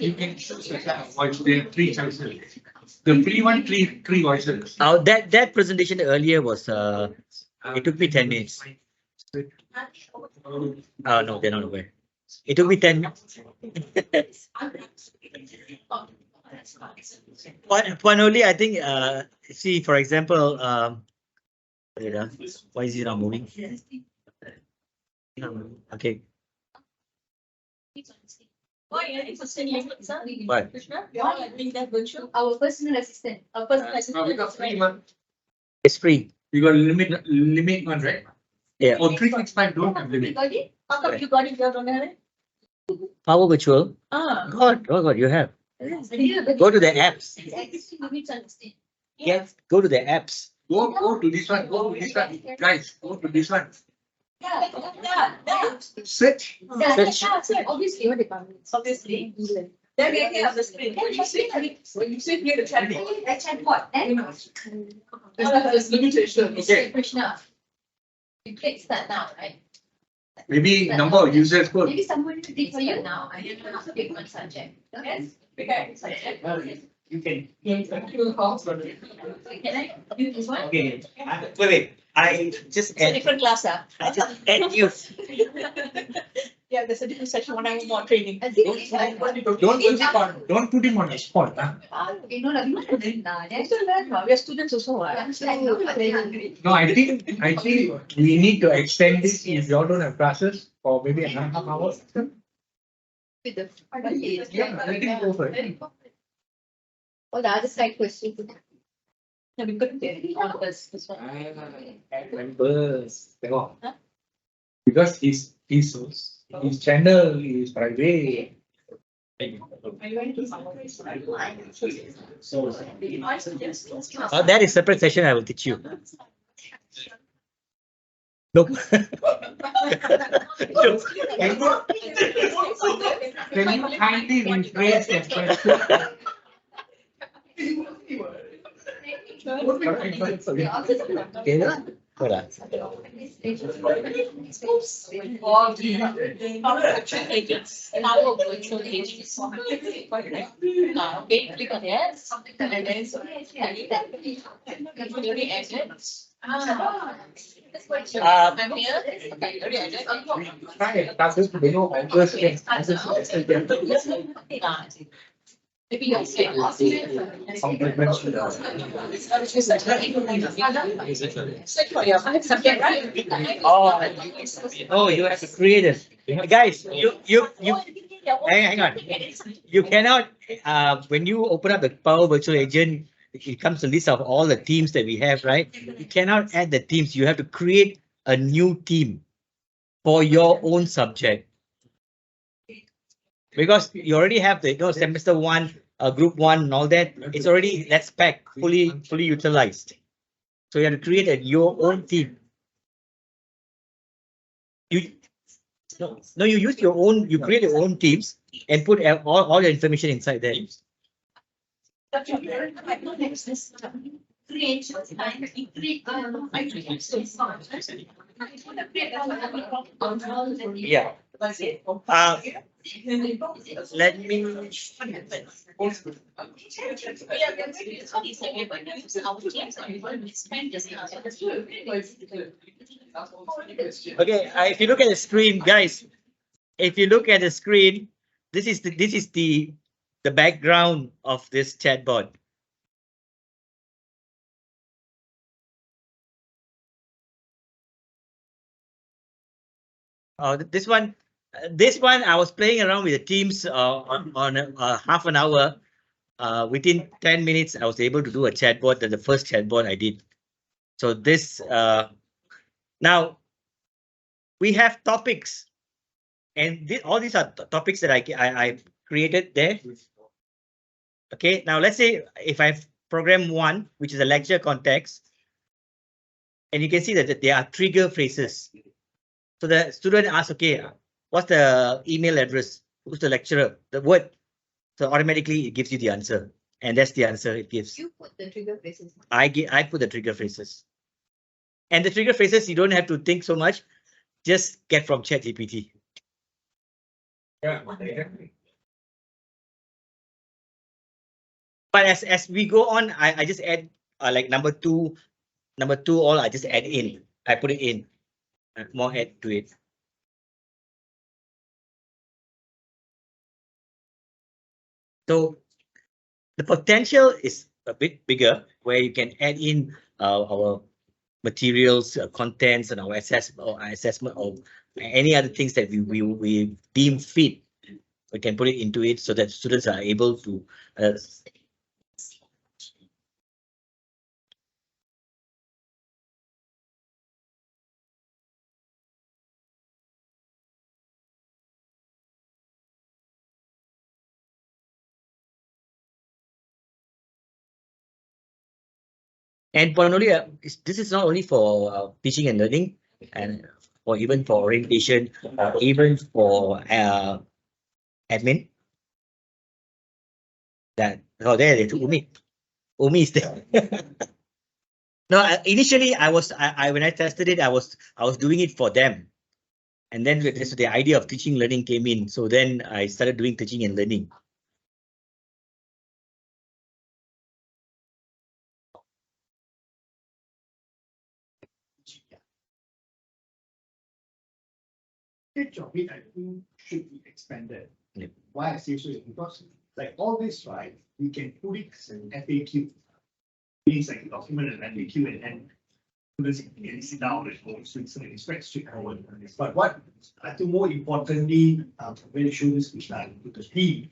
you can choose the type of voice. There are three choices. The free one, three voices. Now that presentation earlier was it took me 10 minutes. No, they're not aware. It took me 10 minutes. One only, I think, see, for example, why is it not moving? Okay. Why it's a same What? Krishna? Why bring that virtual? Our personal assistant. Our personal assistant. We got free one. It's free. You got limit one, right? Yeah. Oh, 365 don't have limit. Got it? How come you got it? You don't have it? Power Virtual. Ah. God, you have. Go to the apps. Yes, go to the apps. Go to this one. Go to this one, guys. Go to this one. Yeah. Search. Obviously, what departments? Obviously. Then we have the screen. When you sit near the chatbot. A chatbot, There's limitation. Okay. Krishna. You click start now, right? Maybe number of users go. Maybe someone did for you now. I don't know how to pick one subject. Yes. Okay. Subject. You can. Can I do this one? Okay. Wait. I just It's a different class, I just add you. Yeah, there's a different section when I want more training. I think it's like Don't put him on the spot. Huh? you know, like, We still learn, we are students also. No, I think we need to extend this if you all don't have classes for maybe another half hour. with the. Yeah, I think go for it. All the other side questions. No, we couldn't get it. This one. Members. Tengok. Because his channel is private. That is separate session. I will teach you. Nope. Can you kindly rephrase the question? Hold on. Agents. And I will virtual agents. Okay, click on yes. And then so. Already agents. I'm here. Okay, already added. Classes to know August can Maybe you'll say. Subject, right? Oh, you have to create it. Guys, you hang on. You cannot when you open up the Power Virtual Agent, it comes a list of all the teams that we have, right? You cannot add the teams. You have to create a new team for your own subject. Because you already have the semester 1, group 1 and all that. It's already that spec fully utilized. So you have to create your own team. You use your own, you create your own teams and put all your information inside there. Yeah. Let me. Okay, if you look at the screen, guys, if you look at the screen, this is the background of this chatbot. This one I was playing around with the teams on half an hour. Within 10 minutes, I was able to do a chatbot. That's the first chatbot I did. So this now we have topics, and all these are topics that I created there. Okay, now let's say if I program 1, which is a lecture context, and you can see that there are trigger phrases. So the student asks, okay, what's the email address? Who's the lecturer? The word. So automatically it gives you the answer. And that's the answer it gives. You put the trigger phrases. I put the trigger phrases. And the trigger phrases, you don't have to think so much. Just get from ChatGPT. Yeah. But as we go on, I just add like number two all I just add in. I put it in. More add to it. So the potential is a bit bigger where you can add in our materials, contents, and our assessment of any other things that we deem fit. We can put it into it so that students are able to and only this is not only for teaching and learning, and or even for orientation, even for admin. That there they took Umi. Umi is there. No, initially I when I tested it, I was doing it for them, and then the idea of teaching learning came in. So then I started doing teaching and learning. Each of it, I think, should be expanded. Yep. Why I say so is because, like all this, right, we can put it as an FAQ. It's like a document and FAQ, and then students can sit down and go through it. It's quite straightforward. But what I think more importantly, when you show this Krishna to the team,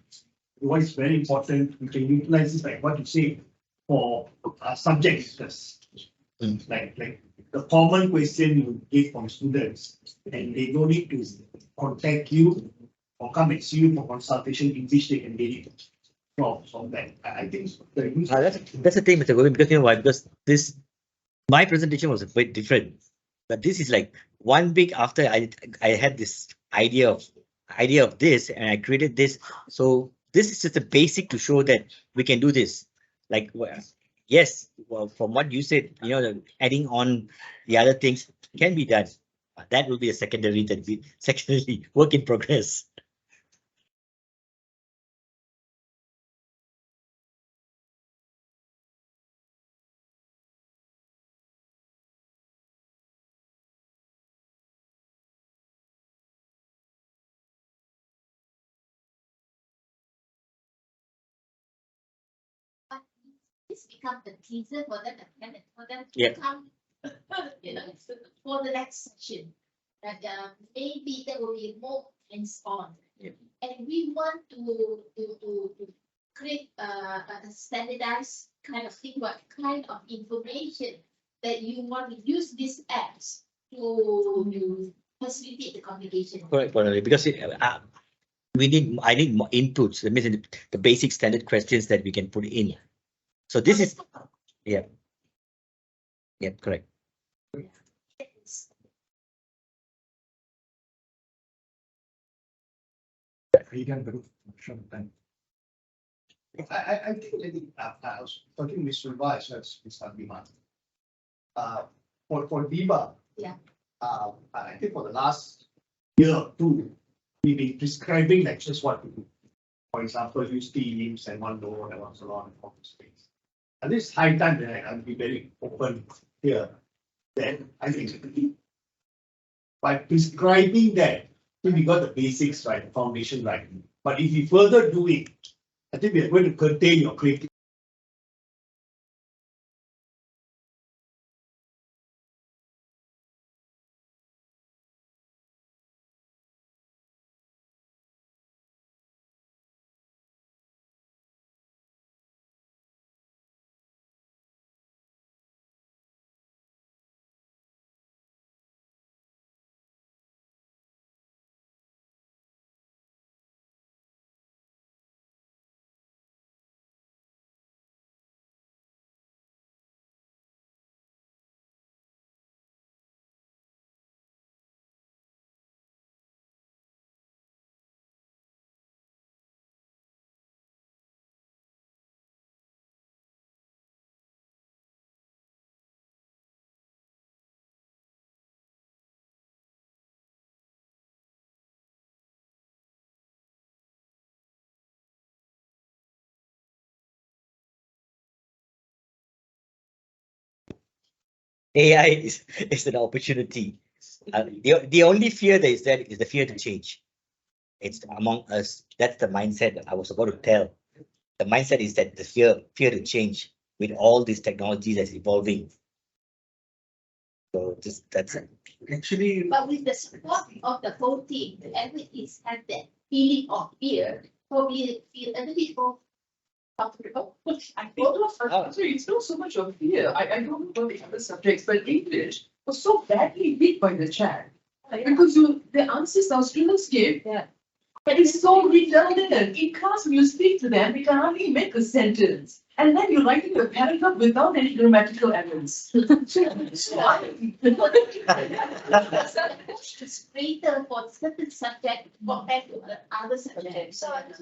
what is very important, we can utilize this, like what you say, for subjects. Like the common question you give from students, and they don't need to contact you or come and see you for consultation in which they can get it from that. I think that's the thing, Mr. Govind, because you know why? Because my presentation was a bit different, but this is like one week after I had this idea of this, and I created this. So this is just a basic to show that we can do this. Like, yes, well, from what you said, you know, adding on the other things can be done. That will be a secondary work in progress. This becomes the teaser for them and for them to Yeah. come, you know, for the next session. That maybe there will be more hands-on. Yeah. And we want to create a standardized kind of thing, what kind of information that you want to use these apps to facilitate the communication. Correct, because I need more inputs. That means the basic standard questions that we can put in. So this is yeah, correct. I think I was talking with Sulva as well as Mr. Bima. For Viva, Yeah. I think for the last year or two, we've been prescribing lectures what to do. For example, use Teams and OneNote and one salon and all these things. And this high time that I'll be very open here. Then I think by prescribing that, I think we got the basics right, the foundation right. But if you further do it, I think we are going to curtail your creativity. AI is an opportunity. The only fear that is there is the fear to change. It's among us. That's the mindset that I was about to tell. The mindset is that the fear to change with all these technologies that's evolving. So that's it. Actually, But with the support of the whole team, whoever is have that feeling of fear, probably feel a little bit more comfortable. I think it's not so much of fear. I don't know about the other subjects, but English was so badly hit by the chat. Because the answers our students give, Yeah. but it's so redundant. In class, when you speak to them, they can hardly make a sentence. And then you're writing a paragraph without any grammatical errors. It's greater for certain subject compared to the other subjects. So I just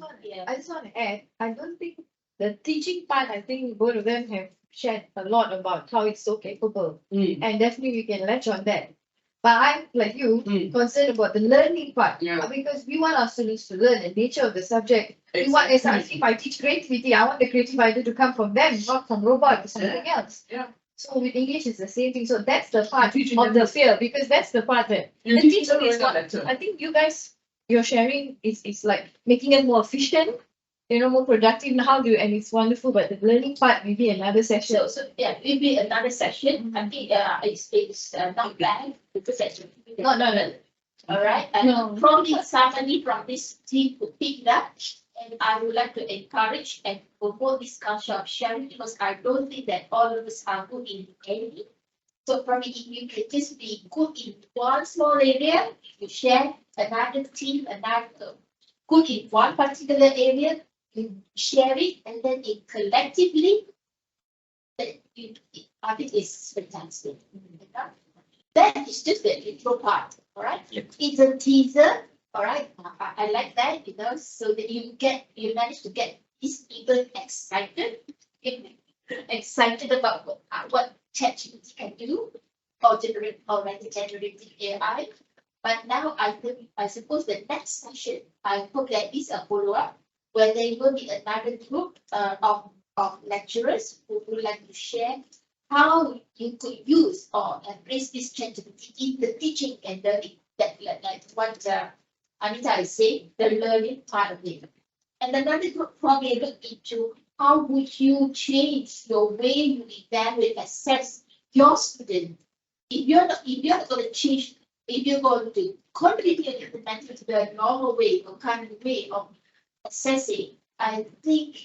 want to add, I don't think the teaching part, I think both of them have shared a lot about how it's so capable. And definitely we can latch on that. But I'm like you, concerned about the learning part. Yeah. Because we want our students to learn the nature of the subject. We want, as if I teach creativity, I want the creative idea to come from them, not from robot or something else. Yeah. So with English, it's the same thing. So that's the part Teaching of them the to- fear, because that's the part that You the teach teaching them is to what write a letter. I think you guys, your sharing is like making it more efficient, more productive. How do you, and it's wonderful, but the learning part maybe another session. So yeah, maybe another session. I think it's not bad because it's No. all right. And No. probably somebody from this team could pick that. And I would like to encourage and promote this culture of sharing, because I don't think that all of us are good in any. So probably if you can just be good in one small area, you share another team, another good in one particular area, you share it, and then it collectively, I think it's fantastic. That is just the intro part, all right? Yep. It's a teaser, all right? I like that, so that you manage to get these people excited about what ChatGPT can do, or generative AI. But now I suppose the next session, I hope there is a follow-up where there will be another group of lecturers who would like to share how you could use or embrace this ChatGPT in the teaching and learning, that like what Anita is saying, the learning part of it. And another group probably look into how would you change the way you evaluate, assess your student. If you're not going to change, if you're going to completely implement it the normal way or kind of way of assessing, I think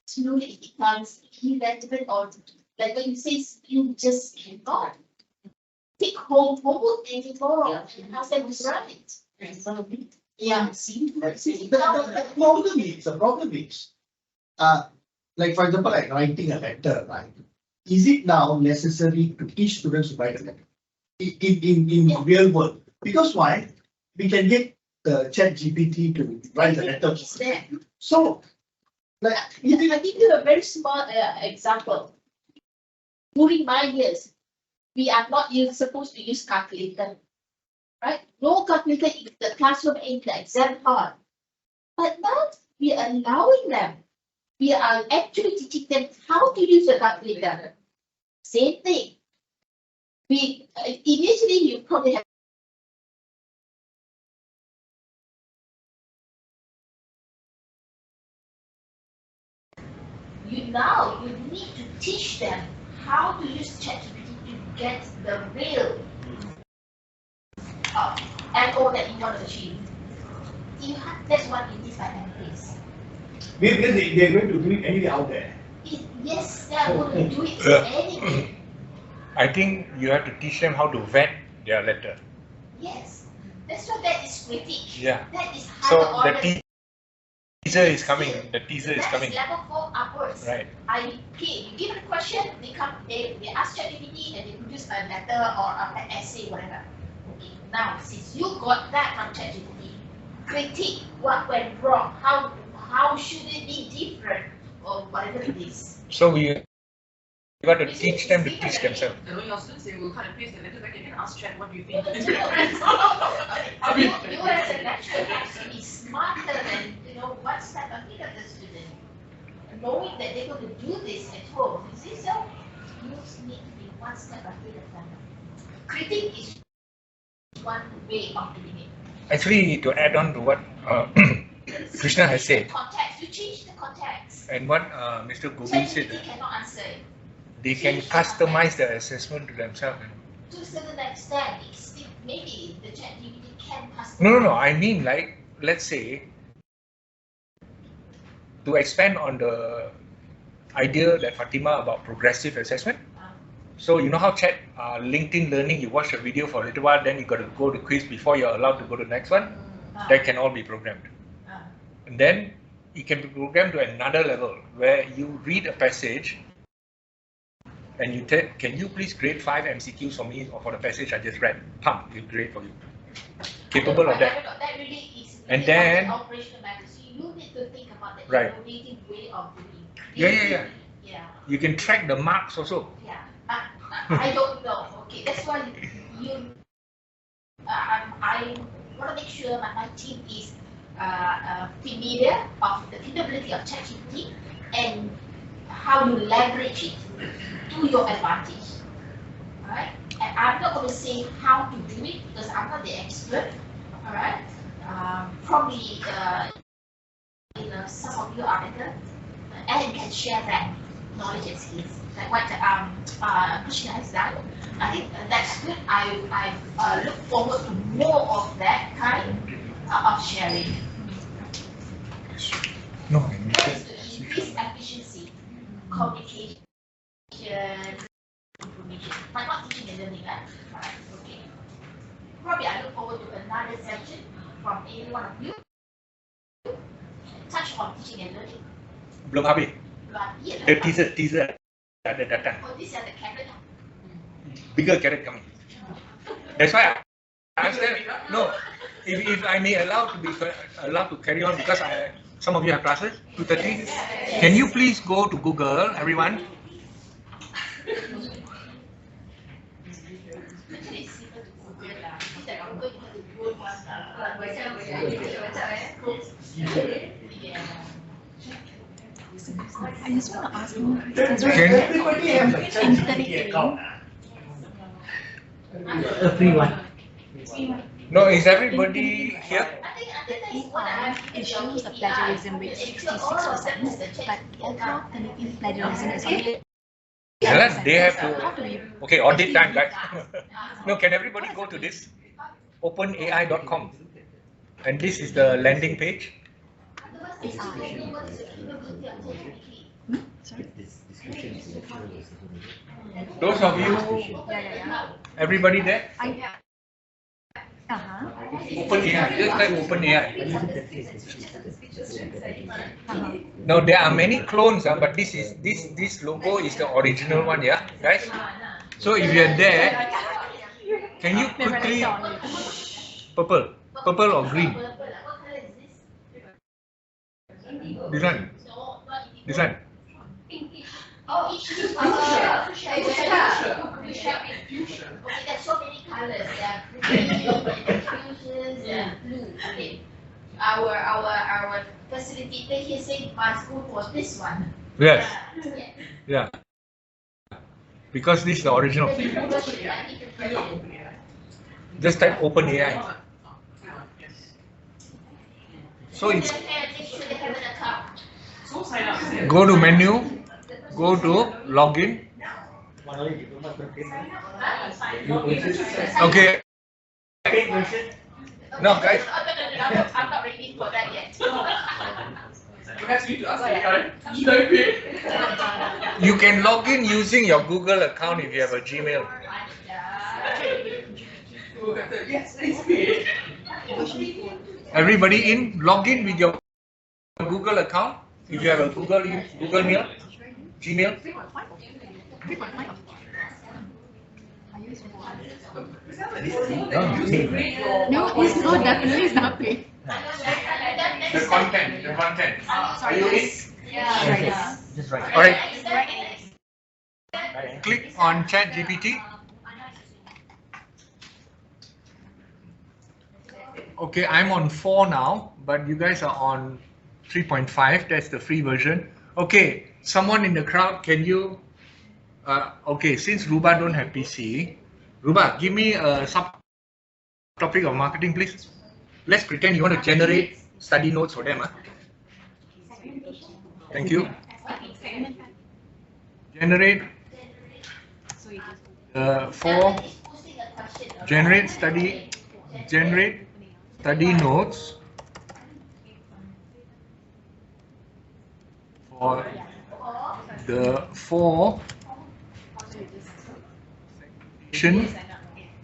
slowly it becomes irrelevant, or like when you say you just cannot take home homework anymore and ask them to run it. Yeah. The problem is, like for example, like writing a letter, right? Is it now necessary to teach students to write a letter in real world? Because why? We can get the ChatGPT to write the letter. It's there. So, like, I give you a very small example. During my years, we are not supposed to use calculator, right? No calculator in the classroom in the exam hall. But now we are allowing them. We are actually teaching them how to use the calculator. Same thing. We initially you probably have. You need to teach them how to use ChatGPT to get the real goal that you want to achieve. That's what it is by embrace. because they're going to do it anyway out there. Yes, they are going to do it anyway. I think you have to teach them how to vet their letter. Yes, that's why that is critique. Yeah. That is So higher the order. teaser is coming. The teaser is That coming. is level 4 upwards. Right. You give it a question, they ask ChatGPT and they produce a letter or an essay, whatever. Okay, now since you got that from ChatGPT, critique what went wrong, how should it be different, or whatever it is. So we got to teach them to teach themselves. Your students, they will kind of paste the letter back and then ask chat, what do you think? You as a lecturer has to be smarter than what's that ahead of the student. Knowing that they're going to do this at home, you see, so you need to be one step ahead of them. Critique is one way of doing it. Actually, to add on to what Krishna has said, Context, you change the context. and what Mr. Gobi said, ChatGPT cannot answer it. they can customize the assessment to themselves. To a certain extent, maybe the ChatGPT can customize. No. I mean, like, let's say, to expand on the idea that Fatima about progressive assessment. So you know how LinkedIn Learning, you watch a video for a little while, then you got to go to quiz before you're allowed to go to the next one. That can all be programmed. And then it can be programmed to another level where you read a passage and you tell, can you please grade 5 MCQs for me or for the passage I just read? Pump, it'll grade for you. Capable of that. That really is And then operational matters. So you need to think about the right. innovative way of doing. Yeah. Yeah. You can track the marks also. Yeah. I don't know. Okay, that's why I want to make sure my team is familiar of the capability of ChatGPT and how you leverage it to your advantage. Alright? And I'm not going to say how to do it because I'm not the expert. Alright? Probably some of you are better and can share that knowledge and skills. Like what Krishna has done. I think that's good. I look forward to more of that kind of sharing. No, To increase efficiency, communication, information. But not teaching and learning, right? Okay. Probably I look forward to another session from any one of you. Touch on teaching and learning. Belum habis. The teaser ada datang. Oh, this is the carrot. Bigger carrot coming. That's why I'm still no. If I may allowed to carry on because some of you have classes 2:30. Can you please go to Google, everyone? I just want to ask you, Can Everybody have a ChatGPT account. A free one. no? Is everybody here? it shows the plagiarism rate 66%, but overall technically plagiarism is only Yeah, they have How do to. we Okay, audit time, guys. No, can everybody go to this openai.com, and this is the landing page. Those of you, everybody there? OpenAI, just like OpenAI. Now there are many clones, but this logo is the original one, yeah, guys. So if you're there, can you quickly purple or green? This one. This one. Oh, each okay, there's so many colors. Fusions and blue. Okay. Our facilitator here said must go for this one. Yes. Yeah. Because this is the original. Just type OpenAI. So it's go to menu, go to login. Okay. No, guys. I'm not ready for that yet. You can log in using your Google account if you have a Gmail. Everybody in, log in with your Google account if you have a Google Mail, Gmail. No, it's not definitely it's not paid. The content. Are you in? Yeah. Just right. All right. Click on ChatGPT. Okay, I'm on 4 now, but you guys are on 3.5. That's the free version. Okay, someone in the crowd, can you Okay, since Ruba don't have PC, Ruba, give me a subtopic of marketing, please. Let's pretend you want to generate study notes for them. Thank you. Generate for generate study notes for the four segmentation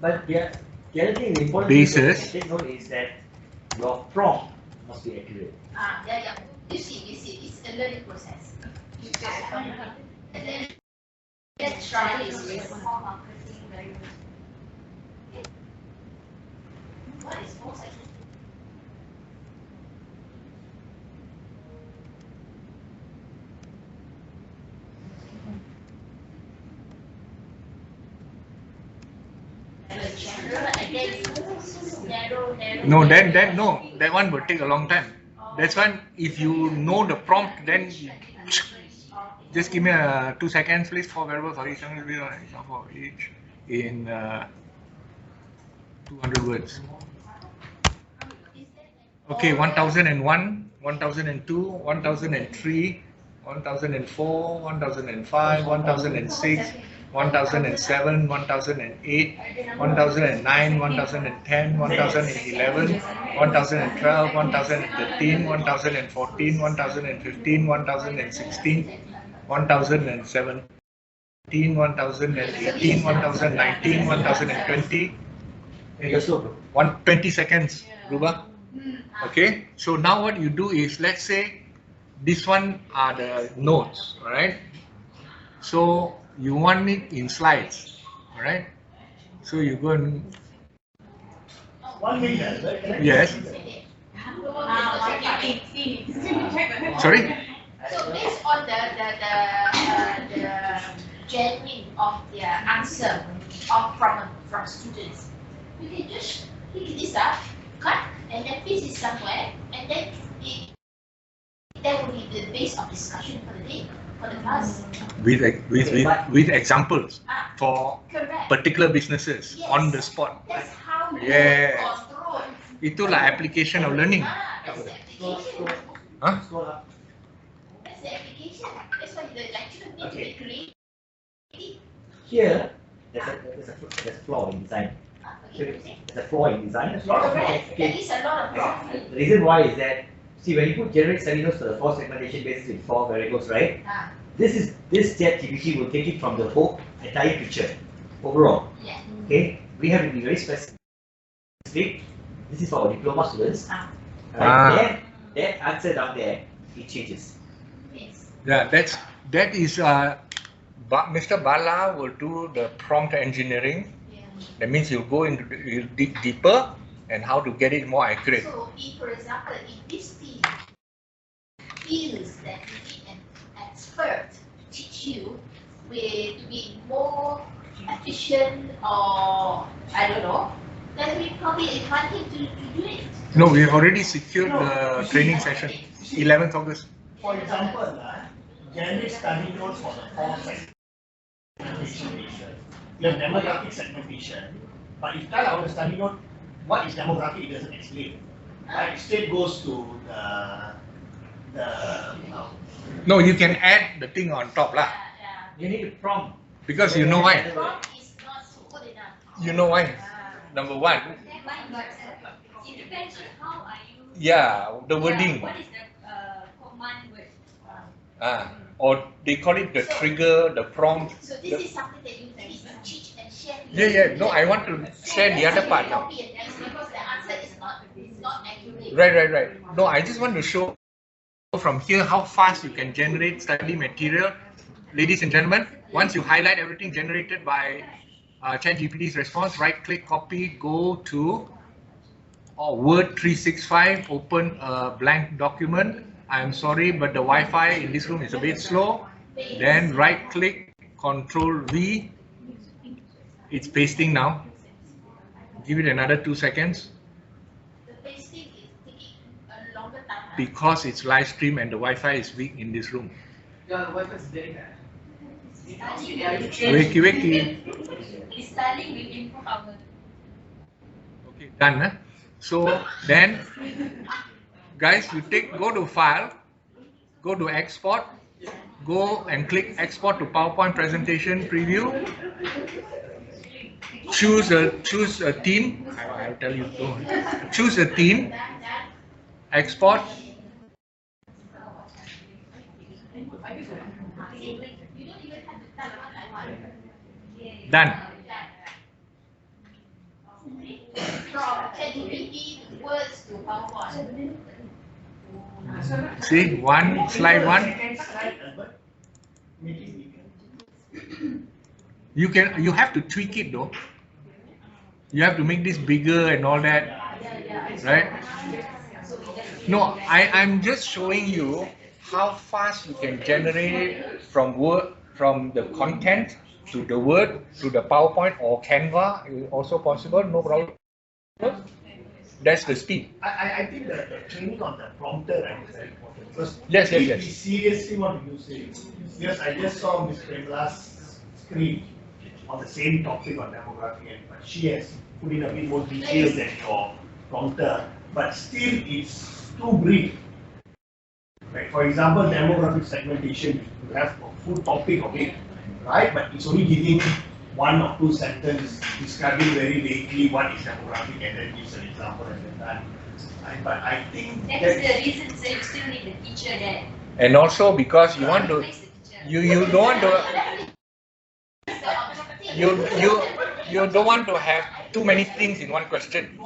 But the other thing, the important basis. thing to take note is that your prompt must be accurate. Yeah. You see, it's a learning process. Let's try this. What is most No, that one will take a long time. That's one, if you know the prompt, then just give me 2 seconds, please, for variable for each for each in 200 words. Okay, 1001, 1002, 1003, 1004, 1005, 1006, 1007, 1008, 1009, 1010, 1011, 1012, 1013, 1014, 1015, 1016, 1017, 1018, 1019, 1020. 20 seconds, Ruba. Okay, so now what you do is, let's say this one are the notes, all right? So you want it in slides, all right? So you go and 1 minute. yes. Sorry. So based on the genuine of their answer from students, you can just pick this up, cut, and then paste it somewhere, and then that will be the base of discussion for the day, for the class. With examples for Correct. particular businesses, Yes. on the spot. That's how you Yes. control. Itulah application of learning. That's the application. Huh? That's the application. That's why the lecture needs to be creative. Here, there's a flaw in design. There's a flaw in design. Correct. There is a lot of wrong. The reason why is that, see, when you put generate study notes for the 4 segmentation basis with 4 variables, right? This ChatGPT will take it from the whole entire picture overall. Yeah. Okay, we have to be very specific. This is for our diploma students. Right? That answer down there, it changes. Yes. Yeah, that is Mr. Bala will do the prompt engineering. Yeah. That means you'll dig deeper and how to get it more accurate. So, if, for example, if this team feels that you need an expert to teach you to be more efficient, or I don't know, then we probably invite him to do it. No, we have already secured the training session, 11th August. For example, generate study notes for the 4 segmentation. You have demographic segmentation, but if tell our study note, what is demographic, it doesn't explain. Right? Straight goes to the No, you can add the thing on top lah. You need to prompt. Because you know why? Prompt is not good enough. You know why? Number one, It depends on how are you. yeah, the wording. What is the command word? Or they call it the trigger, the prompt. So this is something that you need to teach and share. Yeah. No, I want to share the other part now. Copy and paste because the answer is not accurate. Right. No, I just want to show from here how fast you can generate study material. Ladies and gentlemen, once you highlight everything generated by ChatGPT's response, right-click, copy, go to Word 365, open a blank document. I'm sorry, but the Wi-Fi in this room is a bit slow. Then right-click, Control-V. It's pasting now. Give it another 2 seconds. The pasting is taking a longer time. Because it's live stream and the Wi-Fi is weak in this room. Yeah, the Wi-Fi is very bad. Wiki. Okay, done. Huh? So then, guys, you go to File, go to Export, go and click Export to PowerPoint Presentation Preview. Choose a theme. I'll tell you. Choose a theme. Export. Done. See, slide one. You have to tweak it though. You have to make this bigger and all that, right? No, I'm just showing you how fast you can generate from the content to the word to the PowerPoint or Canva is also possible, no problem. That's the speed. I think the training on the prompter right, is very important because yes. We seriously want to use it. Yes, I just saw Ms. Premla's screen on the same topic on demography, but she has put in a bit more details than your prompter, but still it's too brief. Like for example, demographic segmentation, you have a full topic of it, right? But it's only giving one or two sentences describing very vaguely what is demographic and then gives an example and then done. But I think that is the reason, so you still need the teacher there. And also because you want to, you don't want to, you don't want to have too many things in one question.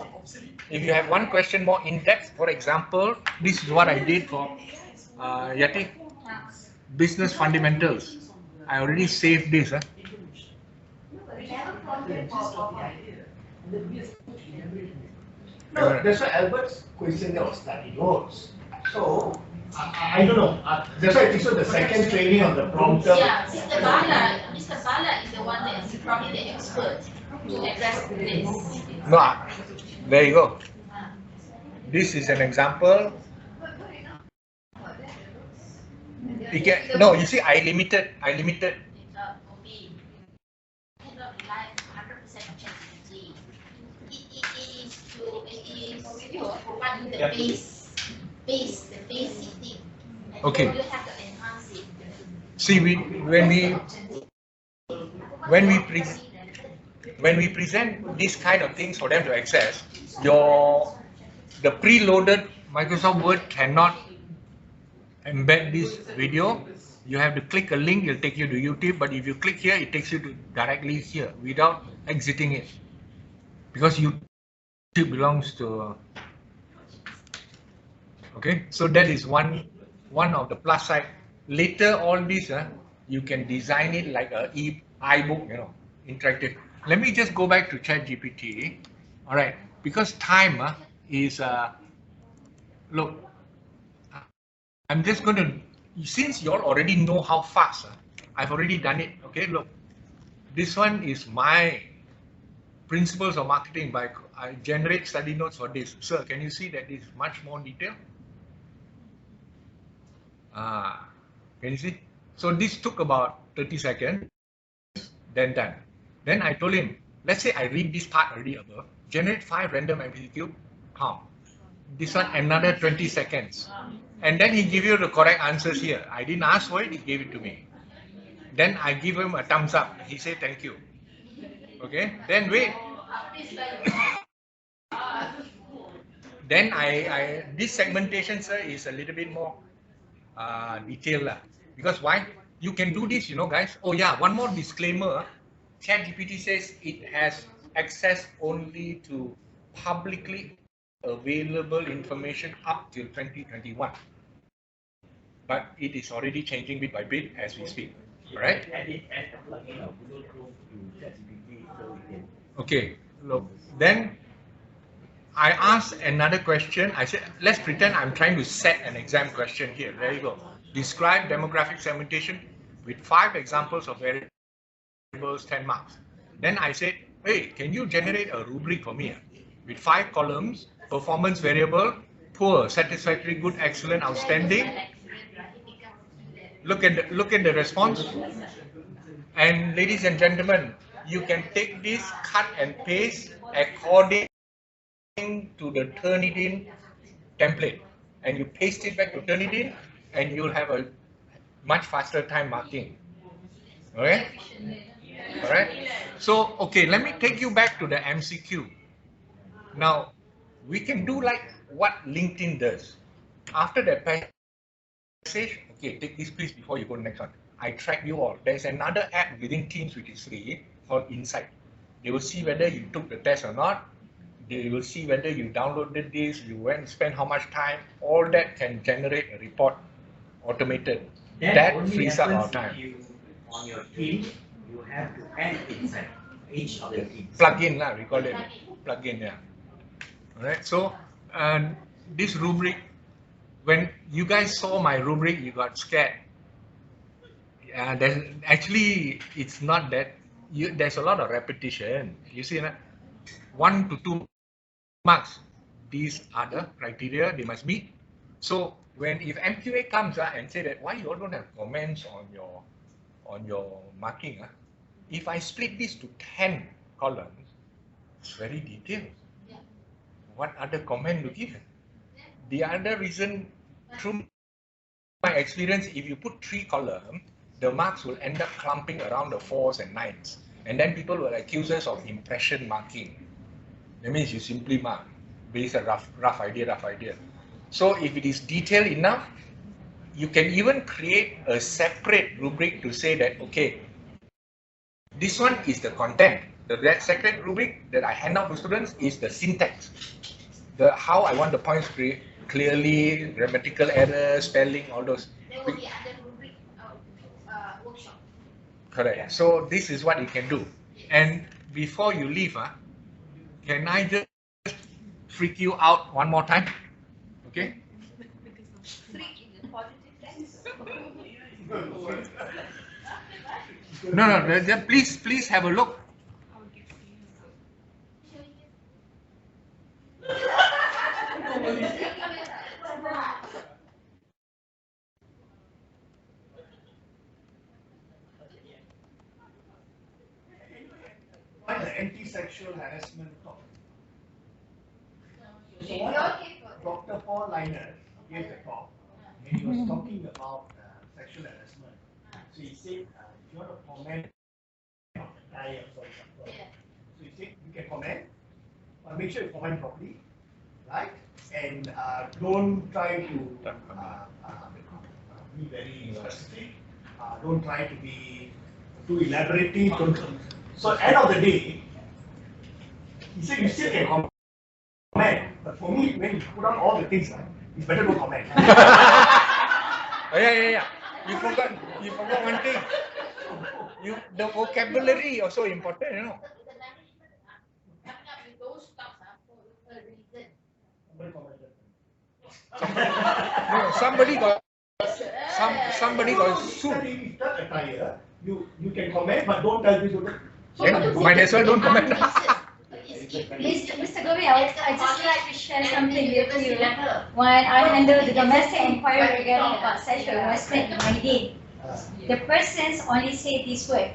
If you have one question more in depth, for example, this is what I did for Yati, business fundamentals. I already saved this. No, that's why Albert's question there was study notes. So I don't know. That's why I think so. The second training on the prompter. Yeah, Mr. Bala is the one that is probably the expert to address this. No, there you go. This is an example. No, you see, I limited. The basic thing. Okay. You have to enhance it. See, when we present these kind of things for them to access, the preloaded Microsoft Word cannot embed this video. You have to click a link, it'll take you to YouTube, but if you click here, it takes you to directly here without exiting it. Because YouTube belongs to okay, so that is one of the plus side. Later all this you can design it like a iBook, interactive. Let me just go back to ChatGPT. All right, because time is look, I'm just going to, since you all already know how fast I've already done it. Okay, look, this one is my principles of marketing. I generate study notes for this. Sir, can you see that this is much more detailed? Can you see? So this took about 30 seconds, then done. Then I told him, let's say I read this part already above, generate 5 random MCQ, this one another 20 seconds. And then he give you the correct answers here. I didn't ask for it, he gave it to me. Then I give him a thumbs up. He said thank you. Okay, then wait. Then this segmentation, sir, is a little bit more detailed. Because why? You can do this, guys. Oh yeah, one more disclaimer. ChatGPT says it has access only to publicly available information up till 2021. But it is already changing bit by bit as we speak. All right? Okay, look, then I asked another question. I said, let's pretend I'm trying to set an exam question here. There you go. Describe demographic segmentation with 5 examples of variables, 10 marks. Then I said, hey, can you generate a rubric for me with 5 columns, performance variable, poor, satisfactory, good, excellent, outstanding. Look at the response. And ladies and gentlemen, you can take this, cut and paste according to the Turnitin template, and you paste it back to Turnitin, and you'll have a much faster time marking. Okay? All right. So, okay, let me take you back to the MCQ. Now, we can do like what LinkedIn does. After that passage, okay, take this please before you go to the next one. I track you all. There's another app within Teams which is free called Insight. They will see whether you took the test or not. They will see whether you downloaded this, you went and spent how much time. All that can generate a report automated. That frees up our time. You, on your team, you have to add inside each of the teams. Plug in, we call it plug in, yeah. All right, so this rubric, when you guys saw my rubric, you got scared. Actually, it's not that. There's a lot of repetition. You see, 1 to 2 marks. These are the criteria they must meet. So if MQA comes and say that why you all don't have comments on your marking, if I split this to 10 columns, it's very detailed. What other comment to give? The other reason, through my experience, if you put 3 columns, the marks will end up clumping around the 4s and 9s. And then people will accuse us of impression marking. That means you simply mark based on rough idea. So if it is detailed enough, you can even create a separate rubric to say that, okay, this one is the content. That second rubric that I hand out to students is the syntax. How I want the points clearly, grammatical errors, spelling, all those. There will be other rubric workshop. Correct. So this is what you can do. And before you leave, can I just freak you out one more time? Okay? Freak in the positive sense. No, please have a look. Why the anti-sexual harassment talk? So Dr. Paul Liner gave the talk, and he was talking about sexual harassment. So he said, if you want to comment on the diet, for example, so he said you can comment, but make sure you comment properly, right? And don't try to be very specific. Don't try to be too elaborative. So end of the day, he said you still can comment, but for me, when you put on all the things, it's better to comment. Yeah. You forgot one thing. The vocabulary also important, you know. Somebody got sued. You can comment, but don't tell me to. Might as well don't comment. Mr. Govi, I just like to share something with you. When I handled the domestic inquiry regarding about sexual harassment in my day, the persons only say this word.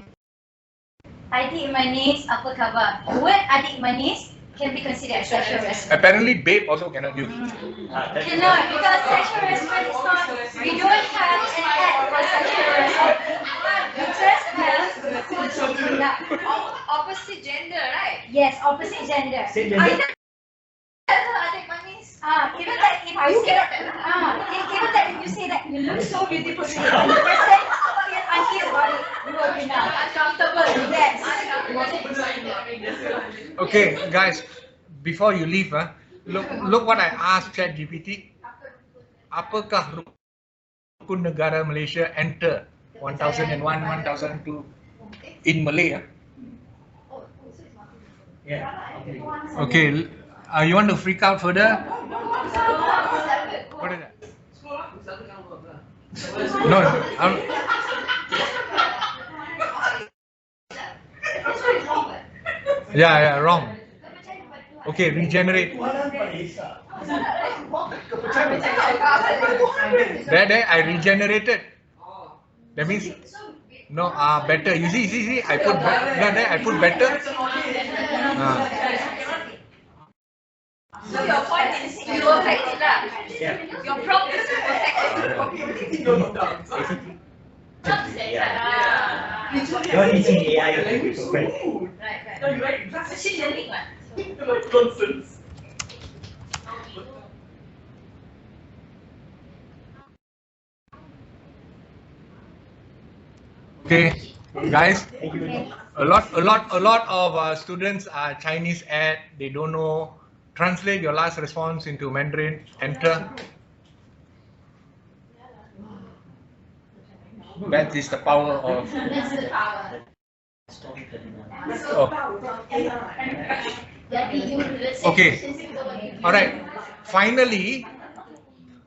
Adik manis, apa khabar? The word adik manis can be considered sexual harassment. Apparently, babe also cannot use. Cannot, because sexual harassment is not, we don't have an act for sexual harassment. We just have opposite gender, right? Yes, opposite gender. Same gender. Adik manis. Even that if you say even that if you say that you look so beautiful today, and the person feels uneasy about it, you will be now uncomfortable. Yes. Okay, guys, before you leave, look what I asked ChatGPT. Apakah rukun negara Malaysia enter 1001, 1002 in Malay? Yeah. Okay, you want to freak out further? What is that? No. Yeah, wrong. Okay, regenerate. There, I regenerated. That means No, better. You see, I put better. I put better. So your point is you perfect it lah. Your prompt is to perfect it. You're teaching AI to perfect. Right. Machine learning what? Okay, guys. A lot of students are Chinese at. They don't know. Translate your last response into Mandarin. Enter. That is the power of. That's the power. Oh. Okay. All right. Finally,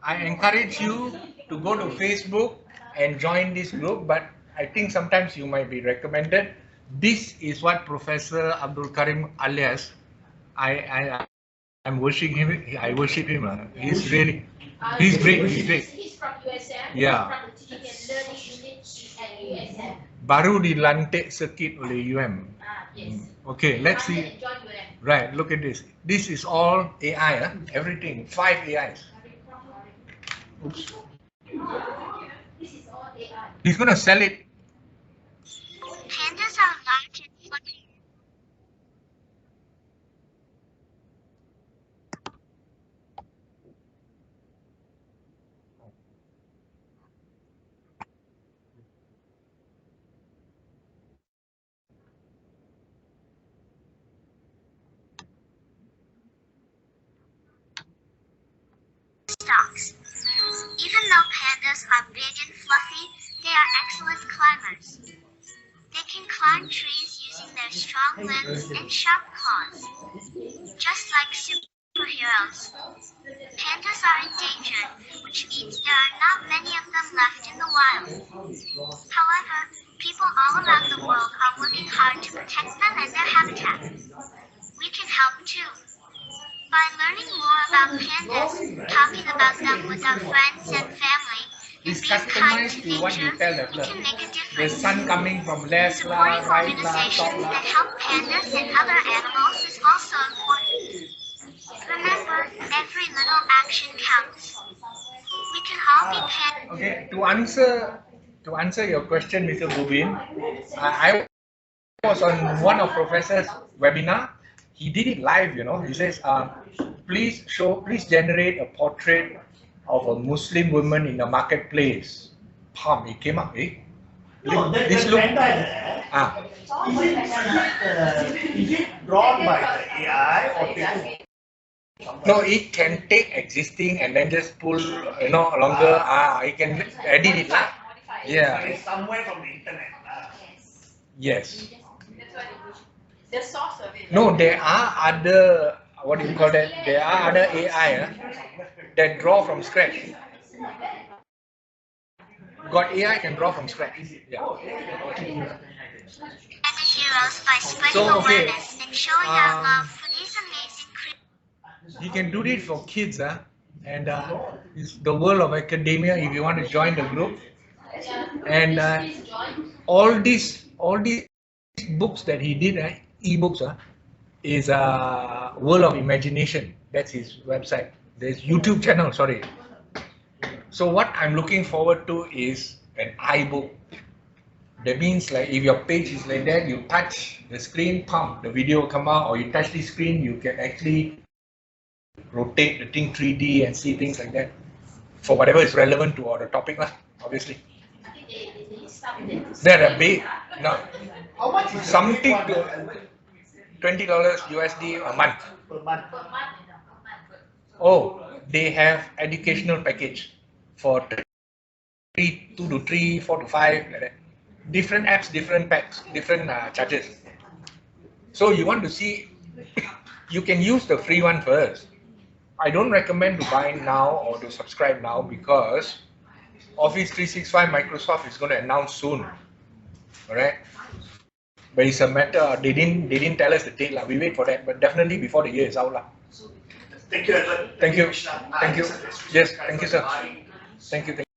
I encourage you to go to Facebook and join this group, but I think sometimes you might be recommended. This is what Professor Abdul Karim alias, I'm worshiping him. I worship him. He's great. He's great. He's from USM. Yeah. From the teaching and learning unit at USM. Baru dilantik sikit oleh UM. Yes. Okay, let's see. Right, look at this. This is all AI, everything. 5 AIs. Oops. This is all AI. He's gonna sell it. Pandas are large and fluffy. Stocks. Even though pandas are big and fluffy, they are excellent climbers. They can climb trees using their strong limbs and sharp claws. Just like superheroes. Pandas are endangered, which means there are not many of them left in the wild. However, people all around the world are working hard to protect them and their habitat. We can help too. By learning more about pandas, talking about them with our friends and family, It's customized to what you tell them. The sun coming from left, supporting right, organizations top, that help pandas and other animals is also important. Remember, every little action counts. We can all be pandas. Okay, to answer your question, Mr. Bubin, I was on one of Professor's webinar. He did it live, He says, please generate a portrait of a Muslim woman in the marketplace. Pam, it came up, No, this look. Is it drawn by the AI or people? No, it can take existing and then just pull, longer. It can edit it. Yeah. It's somewhere from the internet. Yes. The source of it. No, there are other, what do you call that? There are other AI that draw from scratch. Got AI can draw from scratch. Yeah. Heroes by spreading So, okay. awareness and showing our love for these amazing creatures. You can do it for kids, and it's the world of academia if you want to join the group. And all these books that he did, e-books, is a world of imagination. That's his website. There's YouTube channel, sorry. So what I'm looking forward to is an iBook. That means like if your page is like that, you touch the screen, pump, the video will come out, or you touch the screen, you can actually rotate the thing 3D and see things like that for whatever is relevant to our topic, obviously. They're a big, no, How much is something to $20 USD a month. per month? Oh, they have educational package for 2 to 3, 4 to 5, like that. Different apps, different packs, different charges. So you want to see, you can use the free one first. I don't recommend to buy now or to subscribe now because Office 365 Microsoft is going to announce soon. All right. But it's a matter, they didn't tell us the date. We wait for that, but definitely before the year is out. Thank you, Edward. Thank you. Krishna. Thank you. Yes, thank you, sir. Thank you.